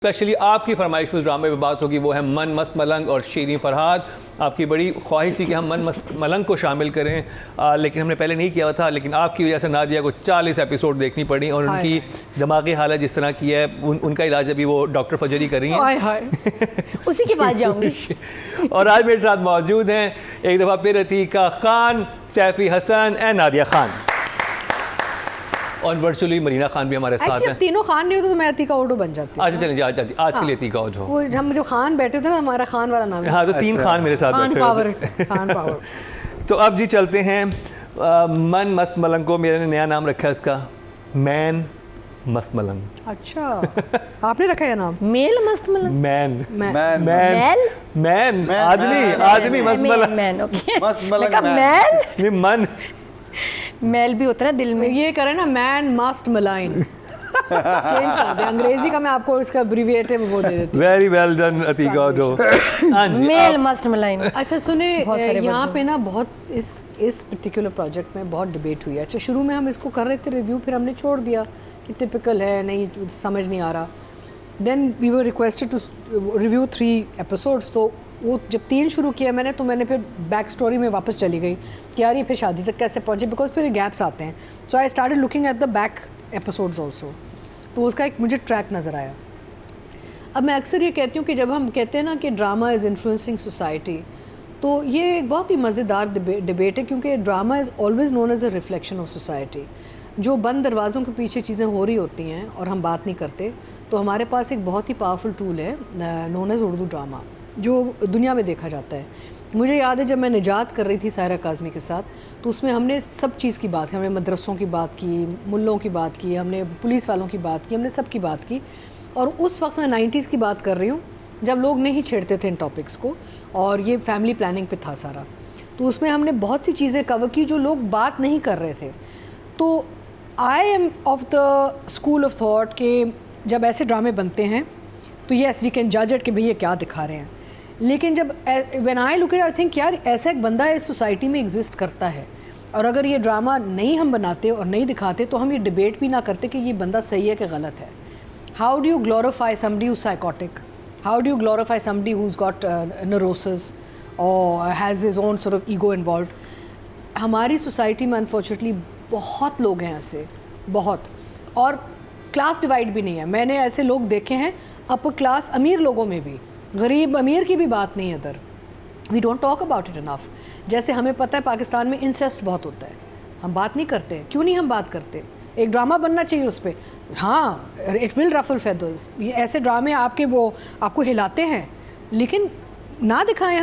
Specially आपकी फरमाइश उस ड्रामे में बात होगी, वो है मन मस्त मलंग और शीरीन फरहाद। आपकी बड़ी ख्वाहिश थी कि हम मन मस्त मलंग को शामिल करें, लेकिन हमने पहले नहीं किया था, लेकिन आपकी वजह से नादिया को 40 एपिसोड देखनी पड़ी और उनकी दिमागी हालत जिस तरह की है, उनका इलाज अभी वो डॉक्टर फजरी कर रही हैं। उसी के पास जाऊंगी। और आज मेरे साथ मौजूद हैं एक दफ़ा फिर अतीका खान, सैफी हसन एंड नादिया खान, और वर्चुअली मरीना खान भी हमारे साथ हैं। तीनों खान नहीं होते तो मैं अतीका ओडो बन जाती हूँ। अच्छा चलें, आज के लिए अतीका ओडो। वो हम जो खान बैठे थे ना, हमारा खान वाला नाम है। हाँ, तो 3 खान मेरे साथ बैठे हुए। खान पावर। तो अब जी चलते हैं मन मस्त मलंग को मैंने नया नाम रखा है इसका, मैन मस्त मलंग। अच्छा, आपने रखा है नाम? मेल मस्त मलंग। मैन मैन मैन आदमी मस्त मलंग। मैन ओके, मस्त मलंग मैल मन मैल भी होता है दिल में। ये करें ना, मैन मस्ट मलाइन। चेंज कर दे, अंग्रेजी का मैं आपको इसका एब्रिविएटिव वो दे देती हूँ। Very well done Atika Odho. हाँ जी, मेल मस्ट मलाइन। अच्छा सुने, यहाँ पे ना बहुत इस पर्टिकुलर प्रोजेक्ट में बहुत डिबेट हुई है। अच्छा, शुरू में हम इसको कर रहे थे रिव्यू, फिर हमने छोड़ दिया कि टिपिकल है, नहीं समझ नहीं आ रहा। Then we were requested to review 3 episodes. तो वो जब 3 शुरू किया मैंने, तो मैंने फिर बैक स्टोरी में वापस चली गई कि यार ये फिर शादी तक कैसे पहुँचे, बिकॉज फिर गैप्स आते हैं। So I started looking at the back episodes also, तो उसका एक मुझे ट्रैक नज़र आया। अब मैं अक्सर ये कहती हूँ कि जब हम कहते हैं ना कि ड्रामा इज़ इन्फ्लुएंसिंग सोसाइटी, तो ये एक बहुत ही मज़ेदार डिबेट है, क्योंकि drama is always known as a reflection of society. जो बंद दरवाज़ों के पीछे चीज़ें हो रही होती हैं और हम बात नहीं करते, तो हमारे पास एक बहुत ही पावरफुल टूल है नोन एज उर्दू ड्रामा, जो दुनिया में देखा जाता है। मुझे याद है जब मैं निजात कर रही थी सायरा काज़मी के साथ, तो उसमें हमने सब चीज़ की बात की। हमने मदरसों की बात की, मुल्लों की बात की, हमने पुलिस वालों की बात की, हमने सब की बात की। और उस वक्त मैं 90s की बात कर रही हूँ, जब लोग नहीं छेड़ते थे इन टॉपिक्स को, और ये फैमिली प्लानिंग पे था सारा। तो उसमें हमने बहुत सी चीज़ें कवर की जो लोग बात नहीं कर रहे थे। तो I am of the school of thought के जब ऐसे ड्रामे बनते हैं तो येस वी कैन जज इट कि भैया क्या दिखा रहे हैं, लेकिन जब when I look at I think यार ऐसा एक बंदा इस सोसाइटी में एग्जिस्ट करता है, और अगर ये ड्रामा नहीं हम बनाते और नहीं दिखाते तो हम ये डिबेट भी ना करते कि ये बंदा सही है कि गलत है। How do you glorify somebody who psychotic, how do you glorify somebody who is got neurosis और has his own sort of ego involve. हमारी सोसाइटी में अनफॉर्चुनेटली बहुत लोग हैं ऐसे, बहुत, और क्लास डिवाइड भी नहीं है। मैंने ऐसे लोग देखे हैं अपर क्लास अमीर लोगों में भी, गरीब अमीर की भी बात नहीं है इधर। We don't talk about it enough. जैसे हमें पता है पाकिस्तान में इंसेस्ट बहुत होता है, हम बात नहीं करते। क्यों नहीं हम बात करते? एक ड्रामा बनना चाहिए उस पर। हाँ, इट विल रफल फेदर्स, ये ऐसे ड्रामे आपके वो आपको हिलाते हैं, लेकिन ना दिखाएं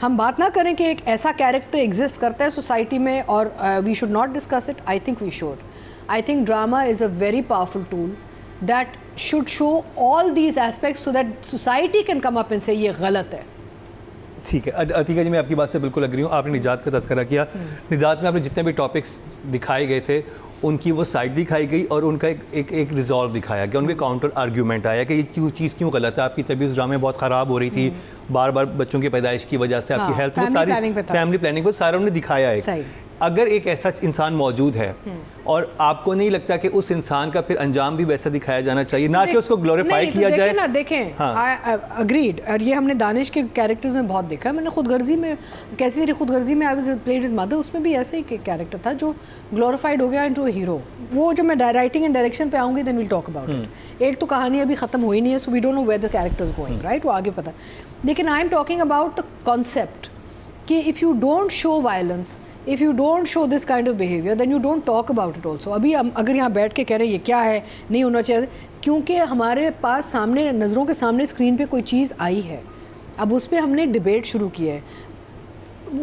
हम बात ना करें कि एक ऐसा कैरेक्टर एग्जिस्ट करता है सोसाइटी में और we should not discuss it. I think we should. I think drama is a very powerful tool that should show all these aspects so that society can come up and say ये गलत है। ठीक है अतीका जी, मैं आपकी बात से बिल्कुल अग्री हूँ। आपने निजात का तज़किरा किया, निजात में आपने जितने भी टॉपिक्स दिखाए गए थे उनकी वो साइड दिखाई गई और उनका एक रिजॉल्व दिखाया गया, उनके काउंटर आर्ग्यूमेंट आया कि ये चीज़ क्यों गलत है। आपकी तबीयत उस ड्रामे में बहुत ख़राब हो रही थी, बार बार बच्चों की पैदाइश की वजह से आपकी हेल्थ में सारी फैमिली प्लानिंग पर सारा उन्होंने दिखाया है। अगर एक ऐसा इंसान मौजूद है और आपको नहीं लगता कि उस इंसान का फिर अंजाम भी वैसा दिखाया जाना चाहिए, ना कि उसको ग्लोरीफाई किया जाए ना? देखें, अग्रीड। और ये हमने दानिश के कैरेक्टर्स में बहुत देखा है। मैंने खुदगर्जी में, कैसी तेरी खुदगर्जी में I was played his mother, उसमें भी ऐसे ही कैरेक्टर था जो ग्लोरीफाइड हो गया इनटू अ हीरो। वो जब मैं राइटिंग एंड डायरेक्शन पे आऊँगी then will talk about it. एक तो कहानी अभी ख़त्म हुई नहीं है, so we don't know where the characters going, right, वो आगे पता। लेकिन I am talking about the concept कि if you don't show violence, if you don't show this kind of behaviour then you don't talk about it also. अभी हम अगर यहाँ बैठ के कह रहे हैं ये क्या है, नहीं होना चाहिए, क्योंकि हमारे पास सामने नज़रों के सामने स्क्रीन पे कोई चीज़ आई है, अब उस पर हमने डिबेट शुरू किया है।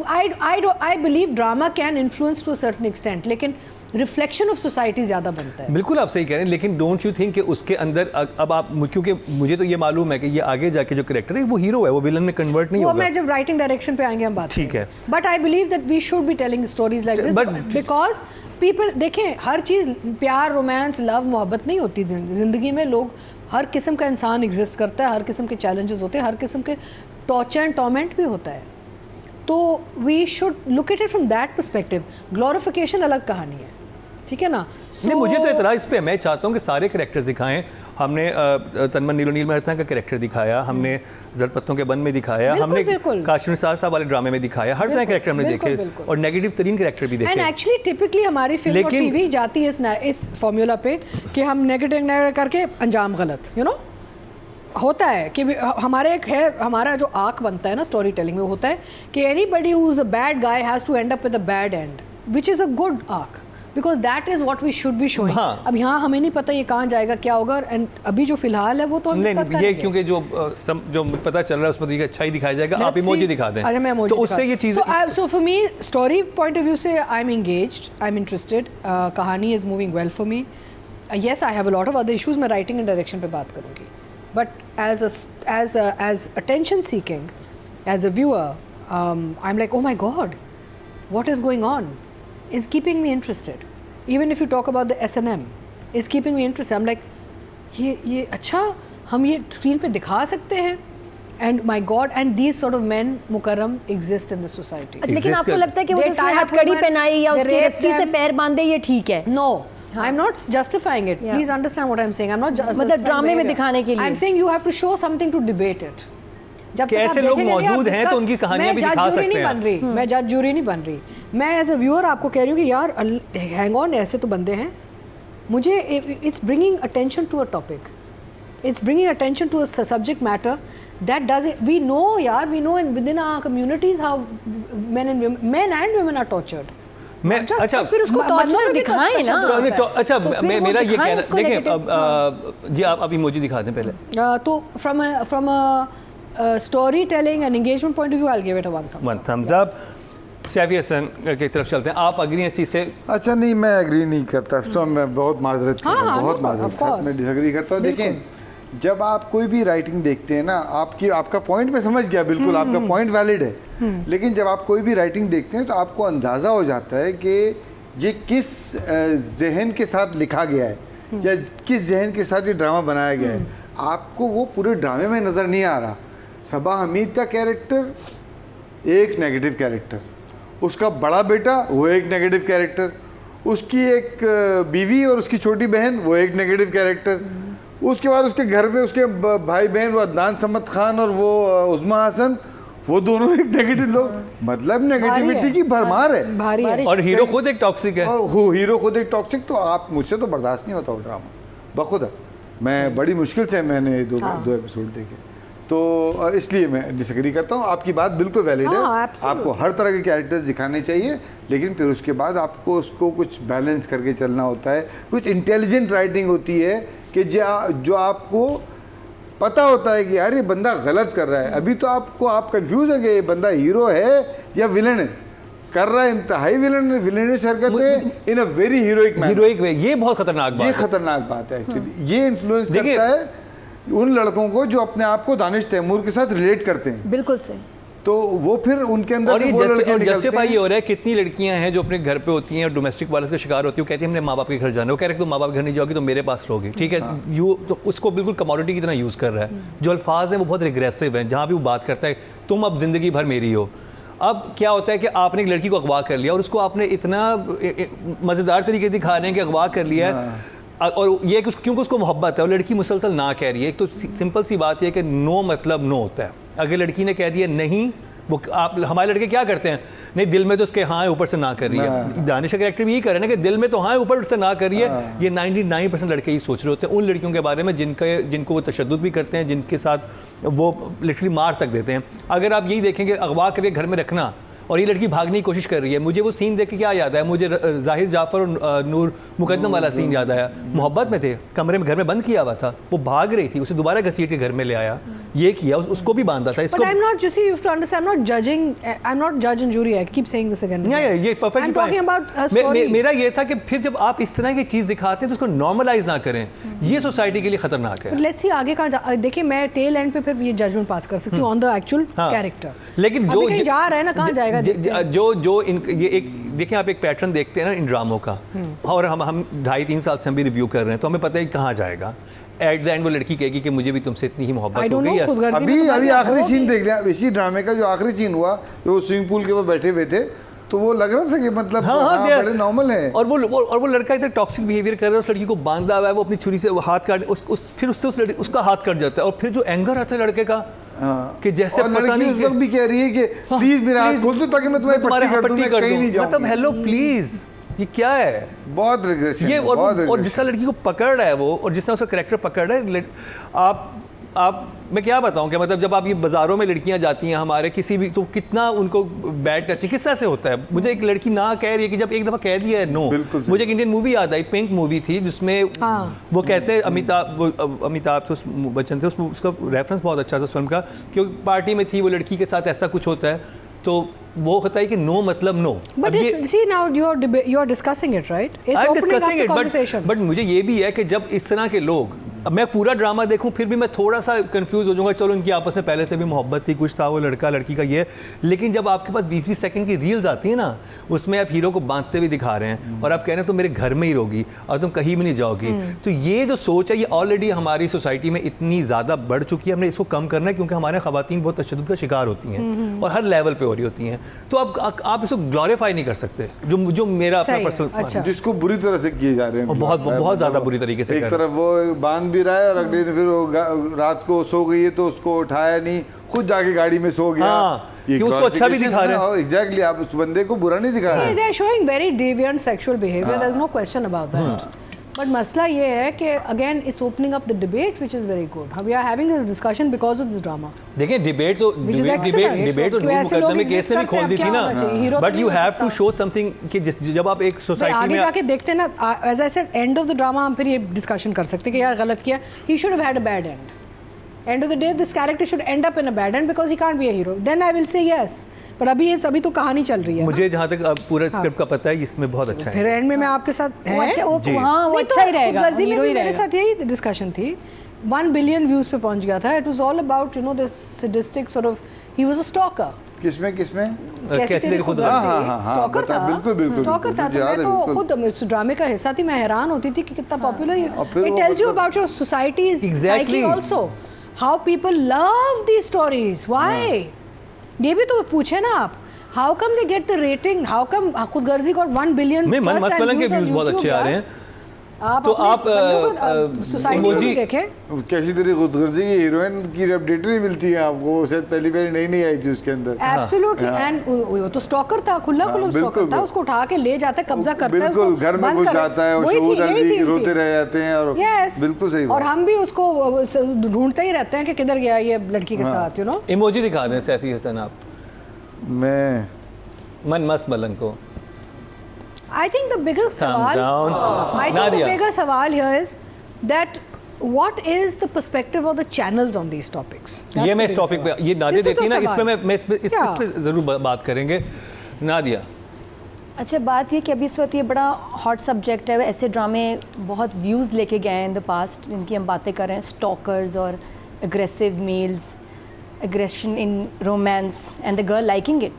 I believe drama can influence to a certain extent, लेकिन रिफ्लेक्शन ऑफ सोसाइटी ज़्यादा बनता है। बिल्कुल आप सही कह रहे हैं, लेकिन डोंट यू थिंक कि उसके अंदर अब आप, क्योंकि मुझे तो ये मालूम है कि ये आगे जाके जो कैरेक्टर है वो हीरो है, वो विलन में कन्वर्ट नहीं होगा। वो मैं जब राइटिंग डायरेक्शन पे आएंगे हम बात, ठीक है। But I believe that we should be telling stories like this, because people, देखें, हर चीज़ प्यार, रोमांस, लव, मोहब्बत नहीं होती ज़िंदगी में। लोग, हर किस्म का इंसान एग्जिस्ट करता है, हर किस्म के चैलेंजेस होते हैं, हर किस्म के टॉर्चर एंड टॉर्मेंट भी होता है। तो we should look at it from that perspective. Glorification अलग कहानी है, ठीक है ना। नहीं, मुझे तो इतराज़ इस पे, मैं चाहता हूँ कि सारे कैरेक्टर्स दिखाएं। हमने तन्मन नीलो नील मेहता का कैरेक्टर दिखाया, हमने जड़ पत्तों के बन में दिखाया, हमने काशिफ साहब वाले ड्रामे में दिखाया, हर तरह के कैरेक्टर हमने देखे और नेगेटिव तरीन कैरेक्टर भी देखे। एंड एक्चुअली टिपिकली हमारी फिल्म और टीवी जाती है इस फॉर्मूला पे कि हम नेगेटिव करके अंजाम गलत, यू नो होता है कि हमारे एक है, हमारा जो आर्क बनता है ना स्टोरी टेलिंग में, होता है कि anybody who is a bad guy has to end up with a bad end, which is a good arc, because that is what we should be showing. अब यहाँ हमें नहीं पता ये कहाँ जाएगा, क्या होगा, एंड अभी जो फिलहाल है वो तो हम डिस्कस करेंगे। ये क्योंकि जो पता चल रहा है उसमें तो अच्छा ही दिखाया जाएगा। आप इमोजी दिखा दें। अच्छा, मैं इमोजी तो उससे ये चीज़, so for me story point of view से I am engaged, I am interested, कहानी is moving well for me. Yes, I have a lot of other issues, मैं राइटिंग एंड डायरेक्शन पे बात करूँगी, but as attention seeking, as a viewer, I'm like, oh my god, what is going on? It's keeping me interested. Even if you talk about the S&M, it's keeping me interested. I'm like, ये अच्छा हम ये screen पे दिखा सकते हैं, and my god, and these sort of men Mukarram exist in the society. लेकिन आपको लगता है कि वो उसने हथकड़ी पहनाई या उसकी रस्सी से पैर बांधे ये ठीक है? No. I'm not justifying it. Please understand what I'm saying. I'm not just मतलब ड्रामे में दिखाने के लिए। I'm saying you have to show something to debate it. जब तक ऐसे लोग मौजूद हैं तो उनकी कहानियां भी दिखा सकते हैं। मैं जज जूरी नहीं बन रही, मैं एज अ व्यूअर आपको कह रही हूँ कि यार हैंग ऑन, ऐसे तो बंदे हैं। मुझे it's bringing attention to a topic, it's bringing attention to a subject matter that does it. We know यार, we know within our communities how men and women are tortured. मैं अच्छा फिर उसको टॉर्चर दिखाएं ना। अच्छा, मेरा ये कहना, देखें जी, आप इमोजी दिखा दें पहले। तो from a storytelling and engagement point of view, I'll give it a one thumbs up. Saifi Hasan की तरफ चलते हैं। आप अग्री हैं इसी से? अच्छा, नहीं, मैं एग्री नहीं करता। तो मैं बहुत माजरत करता हूँ, बहुत माजरत, मैं डिसएग्री करता हूँ। देखें, जब आप कोई भी राइटिंग देखते हैं ना, आपका पॉइंट मैं समझ गया, बिल्कुल आपका पॉइंट वैलिड है, लेकिन जब आप कोई भी राइटिंग देखते हैं तो आपको अंदाज़ा हो जाता है कि ये किस जहन के साथ लिखा गया है या किस जहन के साथ ये ड्रामा बनाया गया है। आपको वो पूरे ड्रामे में नज़र नहीं आ रहा। सबा हमीद का कैरेक्टर एक नेगेटिव कैरेक्टर, उसका बड़ा बेटा वो एक नेगेटिव कैरेक्टर, उसकी एक बीवी और उसकी छोटी बहन वो एक नेगेटिव कैरेक्टर, उसके बाद उसके घर में उसके भाई बहन वो अदनान समद खान और वो उस्मा हसन, वो दोनों एक नेगेटिव लोग, मतलब नेगेटिविटी की भरमार है। भारी है। और हीरो खुद एक टॉक्सिक है। हीरो खुद एक टॉक्सिक, तो आप मुझसे तो बर्दाश्त नहीं होता वो ड्रामा बखुदा। मैं बड़ी मुश्किल से मैंने दो एपिसोड देखे, तो इसलिए मैं डिसएग्री करता हूँ। आपकी बात बिल्कुल वैलिड है। आपको हर तरह के कैरेक्टर्स दिखाने चाहिए, लेकिन फिर उसके बाद आपको उसको कुछ बैलेंस करके चलना होता है। कुछ इंटेलिजेंट राइटिंग होती है कि जो आपको पता होता है कि यार ये बंदा गलत कर रहा है। अभी तो आप कंफ्यूज है कि ये बंदा हीरो है या विलन है, कर रहा है इंतहाई विलेनिश हरकतें इन अ वेरी हीरोइक वे। ये बहुत खतरनाक बात है। ये खतरनाक बात है एक्चुअली। ये इन्फ्लुएंस करता है उन लड़कों को जो अपने आप को दानिश तैमूर के साथ रिलेट करते हैं। बिल्कुल से। तो वो फिर उनके अंदर और ये जस्टिफाई ये हो रहा है, कितनी लड़कियां हैं जो अपने घर पे होती हैं और डोमेस्टिक वायलेंस का शिकार होती हैं, वो कहती हैं हमने माँ बाप के घर जाना है। वो कह रहे हैं तुम माँ बाप के घर नहीं जाओगी तो मेरे पास रहोगी, ठीक है। यू तो उसको बिल्कुल कमोडिटी की तरह यूज़ कर रहा है। जो अल्फाज हैं वो बहुत रिग्रेसिव हैं। जहाँ भी वो बात करता है तुम अब ज़िंदगी भर मेरी हो। अब क्या होता है कि आपने एक लड़की को अगवा कर लिया और उसको आपने इतना मज़ेदार तरीके से दिखा रहे हैं कि अगवा कर लिया है, और ये क्योंकि उसको मोहब्बत है और लड़की मुसलसल ना कह रही है। एक तो सिंपल सी बात है कि नो मतलब नो होता है। अगर लड़की ने कह दिया नहीं, वो आप हमारे लड़के क्या करते हैं, नहीं दिल में तो उसके हाँ है ऊपर से ना कर रही है। दानिश का कैरेक्टर भी यही कर रहे हैं कि दिल में तो हाँ है ऊपर से ना कर रही है। ये 99% लड़के ही सोच रहे होते हैं उन लड़कियों के बारे में जिनको वो तशद्दुद भी करते हैं, जिनके साथ वो लिटरली मार तक देते हैं। अगर आप यही देखेंगे अगवा करके घर में रखना और ये लड़की भागने की कोशिश कर रही है, मुझे वो सीन देख के क्या याद आया, मुझे जाहिर जाफर और नूर मुकद्दम वाला सीन याद आया। मोहब्बत में थे, कमरे में घर में बंद किया हुआ था, वो भाग रही थी, उसे दोबारा घसीट के घर में ले आया, ये किया, उसको भी बांधा था। इसको मेरा ये था कि फिर जब आप इस तरह की चीज़ दिखाते हैं तो उसको नॉर्मलाइज ना करें, ये सोसाइटी के लिए खतरनाक है। लेट्स सी आगे कहाँ देखिए, मैं टेल एंड पे फिर ये जजमेंट पास कर सकती हूँ ऑन द एक्चुअल कैरेक्टर। लेकिन जो जा रहा है ना, कहाँ जाएगा ये एक देखें, आप एक पैटर्न देखते हैं ना इन ड्रामों का, और हम 2.5-3 साल से हम भी रिव्यू कर रहे हैं, तो हमें पता है कहाँ जाएगा। एट द एंड वो लड़की कहेगी कि मुझे भी तुमसे इतनी ही मोहब्बत हो गई है। अभी आखिरी सीन देख लिया इसी ड्रामे का, जो आखिरी सीन हुआ, जो स्विमिंग पूल के ऊपर बैठे हुए थे, तो वो लग रहा था कि मतलब बड़े नॉर्मल है। और वो लड़का इतना टॉक्सिक बिहेवियर कर रहा है, उस लड़की को बांधा हुआ है, वो अपनी छुरी से हाथ काट फिर उससे उसका हाथ कट जाता है। और फिर जो एंगर आता है लड़के का कि जैसे पता नहीं, उस वक्त भी कह रही है कि प्लीज मेरा हाथ खोल दो ताकि मैं तुम्हारी पट्टी कर दूं, मतलब हेलो प्लीज, ये क्या है? बहुत रिग्रेशन ये और जिस तरह लड़की को पकड़ रहा है वो, और जिस तरह उसका कैरेक्टर पकड़ रहा है, आप मैं क्या बताऊं कि मतलब जब आप ये बाज़ारों में लड़कियां जाती हैं हमारे किसी भी, तो कितना उनको बैड टचिंग किस तरह से होता है। मुझे एक लड़की ना कह रही है कि जब एक दफ़ा कह दिया है नो, मुझे एक इंडियन मूवी याद आई, पिंक मूवी थी, जिसमें वो कहते हैं अमिताभ बच्चन थे, उसका रेफरेंस बहुत अच्छा था उस फिल्म का, क्योंकि पार्टी में थी वो लड़की के साथ ऐसा कुछ होता है, तो वो होता है कि नो मतलब no. But see now you are discussing it, right? It's opening up the conversation. But मुझे ये भी है कि जब इस तरह के लोग, अब मैं पूरा ड्रामा देखूं फिर भी मैं थोड़ा सा कंफ्यूज हो जाऊंगा, चलो इनकी आपस में पहले से भी मोहब्बत थी, कुछ था, वो लड़का लड़की का ये, लेकिन जब आपके पास 20-20 सेकंड की रील्स आती है ना, उसमें आप हीरो को बांधते हुए दिखा रहे हैं और आप कह रहे हैं तुम मेरे घर में ही रहोगी और तुम कहीं भी नहीं जाओगी, तो ये जो सोच है ये ऑलरेडी हमारी सोसाइटी में इतनी ज़्यादा बढ़ चुकी है। हमने इसको कम करना है क्योंकि हमारे ख़वातीन बहुत तशद्दुद का शिकार होती हैं और हर लेवल पर हो रही होती हैं, तो आप इसको ग्लोरीफाई नहीं कर सकते, जो मेरा अपना पर्सनल, जिसको बुरी तरह से किए जा रहे हैं, बहुत ज़्यादा बुरी तरीके से। एक तरफ वो बांध भी रहा है और अगले दिन फिर वो रात को सो गई है तो उसको उठाया नहीं, खुद जाके गाड़ी में सो गया। कि उसको अच्छा भी दिखा रहे हैं। एग्जैक्टली, आप उस बंदे को बुरा नहीं दिखा रहे हैं। They are showing very deviant sexual behavior. There's no question about that. But मसला ये है कि again it's opening up the debate, which is very good. We are having this discussion because of this drama. देखिए debate तो नूर मुकद्दमे case से भी खोल दी थी ना, but you have to show something कि जब आप एक सोसाइटी में आगे जाके देखते हैं ना, as I said end of the drama हम फिर ये डिस्कशन कर सकते हैं कि यार गलत किया, he should have had a bad and. End of the day, this character should end up in a bad end because he can't be a hero. Then I will say yes. पर अभी तो कहानी चल रही है. मुझे जहाँ तक पूरा स्क्रिप्ट का पता है इसमें बहुत अच्छा है. फिर एंड में मैं आपके साथ वो अच्छा ही रहेगा. मेरे साथ यही डिस्कशन थी. 1 बिलियन व्यूज पे पहुंच गया था. It was all about this sadistic sort of, he was a stalker. किसमें कैसे तेरी खुद स्टॉकर था. बिल्कुल स्टॉकर था. तो मैं तो खुद इस ड्रामे का हिस्सा थी. मैं हैरान होती थी कि कितना पॉपुलर है. It tells you about your society's psyche also. How people love these stories. Why? ये भी तो पूछे ना आप. How come they get the rating? How come खुदगर्जी got 1 billion? मस्त पलंग के व्यूज बहुत अच्छे आ रहे हैं. तो आप सोसाइटी में देखें कैसी तेरी खुदगर्जी की हीरोइन की अपडेट नहीं मिलती है आपको. शायद पहली बार नई आई थी उसके अंदर. एब्सोल्युटली. एंड वो तो स्टॉकर था, खुला स्टॉकर था. उसको उठा के ले जाता है, कब्जा करता है, बिल्कुल घर में घुस जाता है और रोते रह जाते हैं. और बिल्कुल सही. और हम भी उसको ढूंढते ही रहते हैं कि किधर गया ये लड़की के साथ. इमोजी दिखा दें सैफी हसन आप. मैं मन मस्त मलंग को. I think the bigger सवाल here is that what is the perspective of the channels on these topics? ये मैं इस टॉपिक पे, ये नादिया देती है ना, इस पे मैं इस पे ज़रूर बात करेंगे. नादिया, अच्छा बात ये कि अभी इस वक्त ये बड़ा हॉट सब्जेक्ट है. ऐसे ड्रामे बहुत व्यूज़ लेके गए हैं इन द पास्ट, जिनकी हम बातें कर रहे हैं. स्टॉकर्स और aggressive males, aggression in romance and the girl liking it,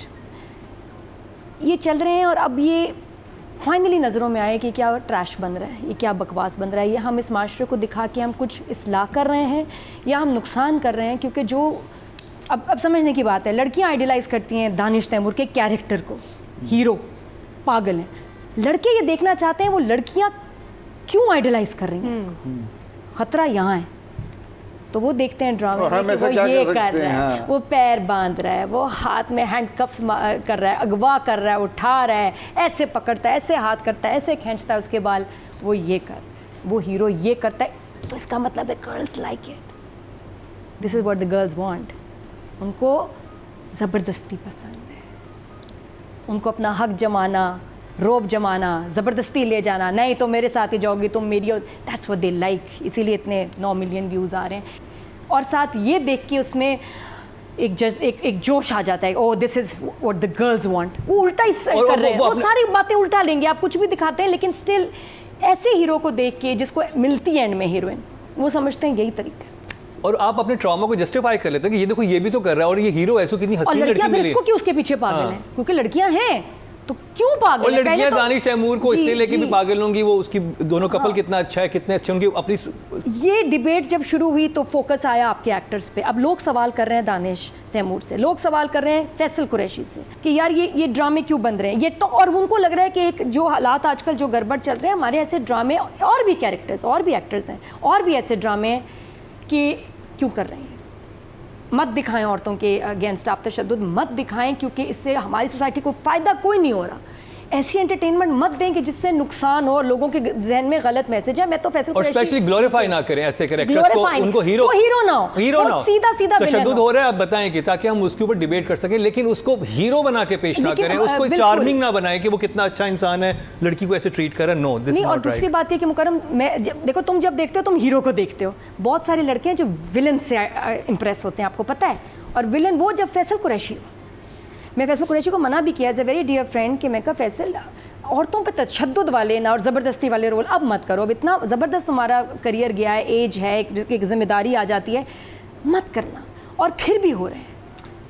ये चल रहे हैं. और अब ये फाइनली नज़रों में आए कि क्या ट्रैश बन रहा है, ये क्या बकवास बन रहा है. ये हम इस माशरे को दिखा के हम कुछ इस्लाह कर रहे हैं या हम नुकसान कर रहे हैं. क्योंकि जो अब समझने की बात है, लड़कियां आइडियलाइज़ करती हैं दानिश तैमूर के कैरेक्टर को, हीरो पागल हैं. लड़के ये देखना चाहते हैं वो लड़कियां क्यों आइडियलाइज़ कर रही हैं इसको. ख़तरा यहाँ है. तो वो देखते हैं ड्रामे में कि वो ये कर रहा है, वो पैर बांध रहा है, वो हाथ में हैंडकफ्स कर रहा है, अगवा कर रहा है, उठा रहा है, ऐसे पकड़ता है, ऐसे हाथ करता है, ऐसे खींचता है उसके बाल. वो ये वो हीरो ये करता है. तो इसका मतलब है girls like it. This is what the girls want. उनको ज़बरदस्ती पसंद है. उनको अपना हक जमाना, रोब जमाना, ज़बरदस्ती ले जाना. नहीं तो मेरे साथ ही जाओगी तुम मेरी. That's what they like. इसीलिए इतने 9 मिलियन व्यूज़ आ रहे हैं. और साथ ये देख के उसमें एक जोश आ जाता है. Oh this is what the girls want. वो उल्टा ही कर रहे हैं. वो सारी बातें उल्टा लेंगे. आप कुछ भी दिखाते हैं लेकिन स्टिल ऐसे हीरो को देख के जिसको मिलती है एंड में हीरोइन, वो समझते हैं यही तरीका है. और आप अपने ट्रॉमा को जस्टिफाई कर लेते हैं कि ये देखो ये भी तो कर रहा है और ये हीरो ऐसो कितनी हसीन लड़की मिली. इसको क्यों उसके पीछे पागल है. क्योंकि लड़कियां हैं तो क्यों पागल और है? पहले लड़कियां तो- दानिश तैमूर को जी, इसलिए लेके भी जी। पागल होंगी, वो उसकी दोनों कपल हाँ। कितना अच्छा है, कितने अच्छे होंगे अपनी। ये डिबेट जब शुरू हुई तो फोकस आया आपके एक्टर्स पे। अब लोग सवाल कर रहे हैं दानिश तैमूर से, लोग सवाल कर रहे हैं फैसल कुरैशी से कि यार ये ड्रामे क्यों बन रहे हैं ये तो। और उनको लग रहा है कि एक जो हालात आजकल जो गड़बड़ चल रहे हैं, हमारे ऐसे ड्रामे और भी कैरेक्टर्स और भी एक्टर्स हैं और भी ऐसे ड्रामे हैं कि क्यों कर रहे हैं। मत दिखाएं औरतों के अगेंस्ट आप तशद्दुद मत दिखाएं, क्योंकि इससे हमारी सोसाइटी को फ़ायदा कोई नहीं हो रहा। ऐसी एंटरटेनमेंट मत दें कि जिससे नुकसान हो, लोगों के जहन में गलत मैसेज है। मैं तो फैसल और स्पेशली ग्लोरीफाई ना करें ऐसे कैरेक्टर्स को, उनको हीरो ना हो, हीरो ना हो, सीधा तशद्दुद हो रहा है, आप बताएं कि ताकि हम उसके ऊपर डिबेट कर सकें, लेकिन उसको हीरो बना के पेश ना लेकिन, करें, उसको बिल्कुल। चार्मिंग ना बनाएं कि वो कितना अच्छा इंसान है, लड़की को ऐसे ट्रीट करें। नो, दिस नहीं। इज और नॉट दूसरी राइट। बात ये कि मुकरम, देखो तुम जब देखते हो तुम हीरो को देखते हो, बहुत सारे लड़के हैं जो विलन से इंप्रेस होते हैं, आपको पता है। और विलन वो जब फैसल कुरैशी हो, मैं फैसल कुरैशी को मना भी किया as a very dear friend कि मैं कहा फैसल औरतों पे तशद्दुद वाले ना और ज़बरदस्ती वाले रोल अब मत करो। अब इतना ज़बरदस्त तुम्हारा करियर गया है, एज है, जिसकी जिम्मेदारी आ जाती है, मत करना। और फिर भी हो रहे हैं।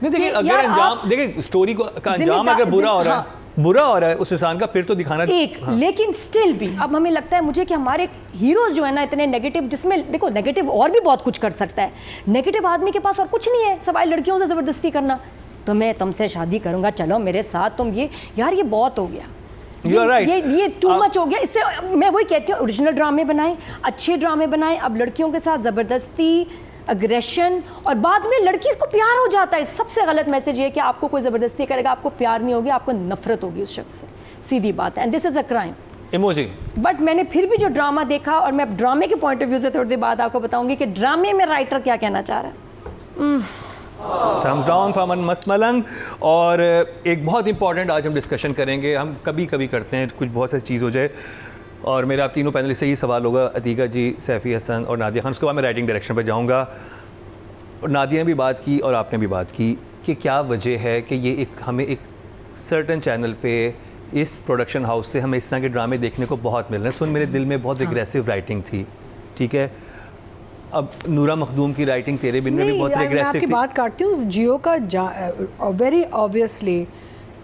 नहीं देखिए, कि अगर यार अंजाम देखिए, स्टोरी का अंजाम अगर बुरा हो रहा है, बुरा हो रहा है उस इंसान का, फिर तो दिखाना एक लेकिन स्टिल भी अब हमें लगता है मुझे कि हमारे हीरोज जो है ना इतने नेगेटिव, जिसमें देखो नेगेटिव और भी बहुत कुछ कर सकता है। नेगेटिव आदमी के पास और कुछ नहीं है सवाई लड़कियों से ज़बरदस्ती करना। तो मैं तुमसे शादी करूंगा, चलो मेरे साथ तुम, ये यार ये बहुत हो गया। Right. ये टू मच हो गया। इससे मैं वही कहती हूँ, ओरिजिनल ड्रामे बनाएं, अच्छे ड्रामे बनाएं। अब लड़कियों के साथ ज़बरदस्ती, अग्रेशन, और बाद में लड़की को प्यार हो जाता है। सबसे गलत मैसेज ये है कि आपको कोई ज़बरदस्ती करेगा, आपको प्यार नहीं होगी, आपको नफरत होगी उस शख्स से, सीधी बात है। And this is a crime. Emoji. But मैंने फिर भी जो ड्रामा देखा, और मैं ड्रामे के पॉइंट ऑफ व्यू से थोड़ी देर बाद आपको बताऊंगी कि ड्रामे में राइटर क्या कहना चाह रहा है। थम्स डाउन फॉर मस्त मलंग। और एक बहुत इंपॉर्टेंट आज हम डिस्कशन करेंगे, हम कभी कभी करते हैं कुछ बहुत सारी चीज़ हो जाए, और मेरा आप तीनों पैनलिस्ट से ही सवाल होगा, अतीका जी, सैफ़ी हसन और नादिया खान। उसके बाद मैं राइटिंग डायरेक्शन पर जाऊँगा। और नादिया ने भी बात की और आपने भी बात की कि क्या वजह है कि ये एक हमें एक सर्टन चैनल पे इस प्रोडक्शन हाउस से हमें इस तरह के ड्रामे देखने को बहुत मिल रहे हैं। सुन, मेरे दिल में बहुत एग्रेसिव राइटिंग थी, ठीक है। अब नूरा मखदूम की राइटिंग तेरे बिन में भी बहुत मैं एग्रेसिव आपकी थी। बात काटती हूँ। जियो का वेरी ऑब्वियसली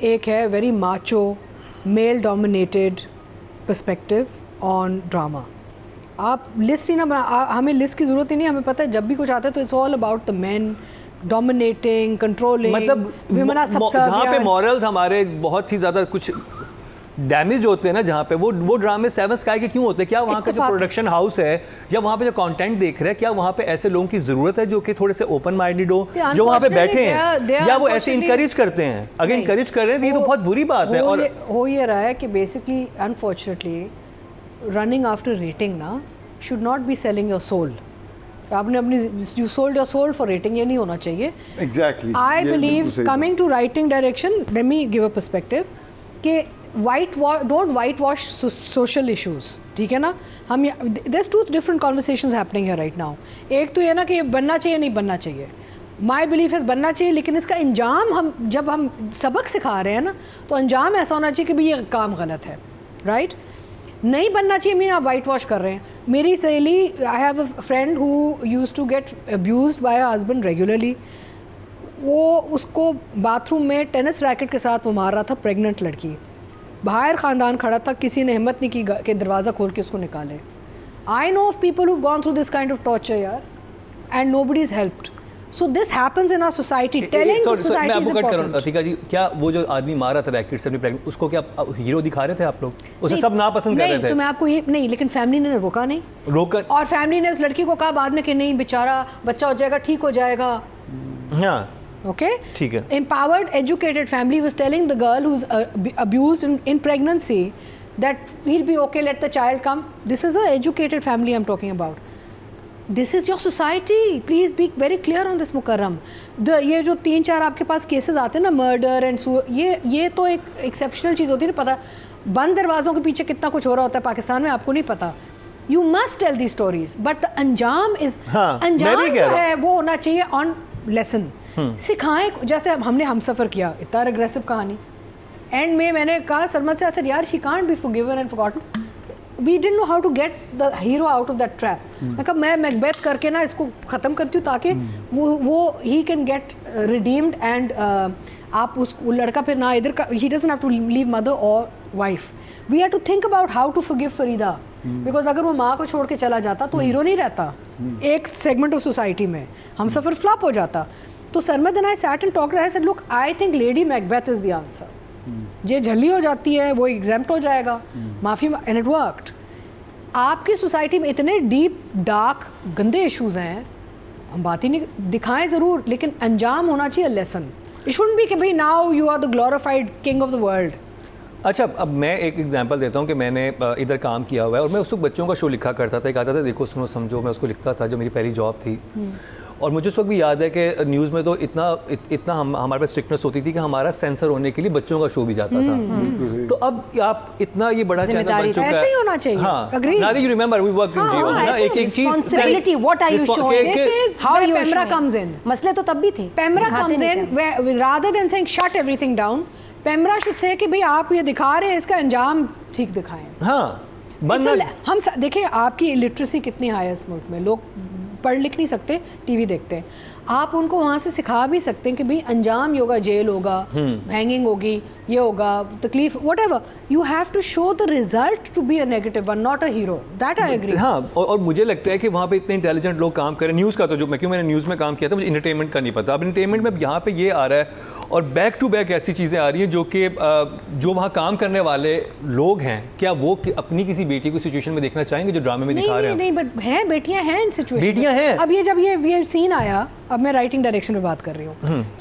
एक है very macho male dominated perspective on drama. आप लिस्ट ही ना बना, हमें लिस्ट की ज़रूरत ही नहीं। हमें पता है जब भी कुछ आता है तो it's all about the main dominating, controlling, मतलब जहाँ पे मॉरल्स हमारे बहुत ही ज़्यादा कुछ डैमेज होते हैं ना, जहाँ पे वो ड्रामे सेवन स्काई के क्यों होते हैं? क्या वहाँ का जो प्रोडक्शन हाउस है या वहाँ पे जो कंटेंट देख रहे हैं, क्या वहाँ पे ऐसे लोगों की ज़रूरत है जो कि थोड़े से ओपन माइंडेड हो, जो वहाँ पे बैठे हैं, या वो ऐसे इंकरेज करते हैं? अगर इंकरेज कर रहे हैं तो ये तो बहुत बुरी बात है। और हो ये रहा है कि basically unfortunately running after rating ना should not be selling your soul. आपने अपनी you sold your soul for rating, ये नहीं होना चाहिए। Exactly. I believe coming to writing direction, let me give a perspective कि don't white wash social issues, ठीक है ना। हम there two different conversations happening है राइट नाउ। एक तो ये ना कि ये बनना चाहिए नहीं बनना चाहिए, माई बिलीफ है बनना चाहिए, लेकिन इसका अंजाम हम जब हम सबक सिखा रहे हैं ना तो अंजाम ऐसा होना चाहिए कि भाई ये काम गलत है, राइट। नहीं बनना चाहिए, मीन आप वाइट वॉश कर रहे हैं। मेरी सहेली, I have a friend who used to get abused by a husband regularly. वो उसको बाथरूम में टेनिस रैकेट के साथ वो मार रहा था, प्रेग्नेंट लड़की, बाहर ख़ानदान खड़ा था, किसी ने हिम्मत नहीं की कि दरवाज़ा खोल के उसको निकाले। I know of people who gone through this kind of torture यार, and nobody is helped. So this happens in our society. Telling the society is important. Atika ji, क्या वो जो आदमी मारा था रैकेट से अपनी प्रेग्नेंट, उसको क्या हीरो दिखा रहे थे आप लोग? उसे सब नापसंद कर रहे थे। तो मैं आपको ये नहीं, लेकिन फैमिली ने रोका नहीं, रोका। और फैमिली ने उस लड़की को कहा बाद में कि नहीं बेचारा बच्चा हो जाएगा, ठीक हो जाएगा। हाँ, Okay, ठीक है। Empowered, educated family was telling the girl who's abused in pregnancy that he'll be okay, let the child come. This is an educated family I'm talking about. This is your society. Please be very clear on this, Mukarram. ये जो 3-4 आपके पास cases आते हैं ना, murder and ये तो एक exceptional चीज़ होती है ना। पता बंद दरवाज़ों के पीछे कितना कुछ हो रहा होता है पाकिस्तान में, आपको नहीं पता। You must tell these stories, but the अंजाम is अंजाम जो है वो होना चाहिए ऑन लेसन। सिखाएं, जैसे हमने हमसफ़र किया, इतना अग्रेसिव कहानी, एंड में मैंने कहा सरमद से असर यार she can't be forgiven and forgotten. We didn't know how to get the hero out of that trap. मैं कहा मैं मैकबेथ करके ना इसको ख़त्म करती हूँ ताकि वो he can get redeemed and आप उस लड़का फिर ना इधर का, he doesn't have to leave mother और wife. We have to think about how to forgive Farida, because अगर वो माँ को छोड़ के चला जाता तो हीरो नहीं रहता एक सेगमेंट ऑफ सोसाइटी में, हम सफ़र फ्लॉप हो जाता। तो Sarmad and I sat and talked, I said look I think lady Macbeth is the answer. ये झल्ली हो जाती है, वो एग्जाम्प्ट हो जाएगा, माफ़ी, एंड इट वर्कड। आपकी सोसाइटी में इतने डीप डार्क गंदे इश्यूज हैं, हम बात ही नहीं, दिखाएं ज़रूर लेकिन अंजाम होना चाहिए लेसन। इट शुडंट बी कि भाई now you are the glorified king of the world. अच्छा, अब मैं एक एग्जांपल देता हूँ कि मैंने इधर काम किया हुआ है और मैं उस वक्त बच्चों का शो लिखा करता था। एक आता था देखो सुनो समझो, मैं उसको लिखता था, जो मेरी पहली जॉब थी। और मुझे उस वक्त भी याद है कि न्यूज़ में तो इतना हमारे पास स्ट्रिक्टनेस होती थी कि हमारा सेंसर होने के लिए बच्चों का शो भी जाता था। तो अब आप इतना ये बड़ा चैनल बन चुका है, ऐसे ही होना चाहिए। हाँ, Agreed. now that you remember we worked in Jio, ना एक चीज responsibility, what are you showing? This is How where you are Pemra showing? comes in. मसले तो तब भी थे। Pemra दिखाते comes नहीं in थे। where rather than saying shut everything down, Pemra should say कि भाई आप ये दिखा रहे हैं, इसका अंजाम ठीक दिखाएं। हाँ, बनना हम देखिए आपकी लिटरेसी कितनी हाई है इस मुल्क में, लोग पढ़ लिख नहीं सकते, टीवी देखते हैं। आप उनको वहाँ से सिखा भी सकते हैं कि भाई अंजाम ये होगा, जेल होगा, हैंगिंग होगी, ये होगा, तकलीफ, whatever. You have to show the result to be a negative one, not a hero. That I agree. हाँ, और मुझे लगता है कि वहाँ पे इतने इंटेलिजेंट लोग काम करें। न्यूज़ का तो जो मैंने न्यूज़ में काम किया था, मुझे इंटरटेनमेंट का नहीं पता। अब इंटरटेनमेंट में यहाँ पे ये आ रहा है और बैक टू बैक ऐसी चीज़ें आ रही हैं जो कि जो वहाँ काम करने वाले लोग हैं, क्या वो अपनी किसी बेटी को सिचुएशन में देखना चाहेंगे जो ड्रामे में दिखा रहे हैं? नहीं, बट हैं बेटियां हैं इन सिचुएशन। बेटियां हैं। अब जब ये सीन आया, अब मैं राइटिंग डायरेक्शन पे बात कर रही हूँ।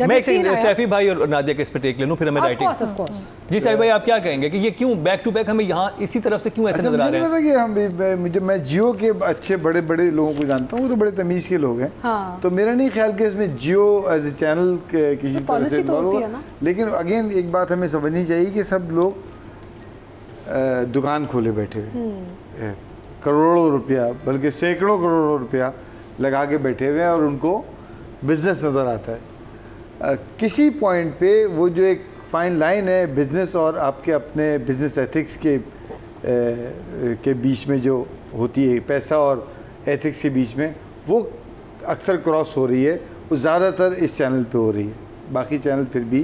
मैं सैफी भाई और नादिया के इस पे टेक ले लूँ, फिर मैं राइटिंग। Of course. जी सैफी भाई, आप क्या कहेंगे कि ये क्यों बैक टू बैक हमें यहाँ इसी तरफ से क्यों ऐसे नजर आ रहे हैं? कि मैं जियो के अच्छे बड़े बड़े लोगों को जानता हूँ, वो तो बड़े तमीज़ के लोग हैं। हाँ। तो मेरा नहीं ख्याल कि इसमें जियो एज ए चैनल किसी तरह से तो होती है ना। लेकिन अगेन एक बात हमें समझनी चाहिए कि सब लोग दुकान खोले बैठे हुए, करोड़ों रुपया बल्कि सैकड़ों करोड़ों रुपया लगा के बैठे हुए हैं और उनको बिजनेस नज़र आता है। किसी पॉइंट पे वो जो एक फाइन लाइन है बिजनेस और आपके अपने बिजनेस एथिक्स के बीच में जो होती है, पैसा और एथिक्स के बीच में, वो अक्सर क्रॉस हो रही है। वो ज़्यादातर इस चैनल पे हो रही है, बाकी चैनल फिर भी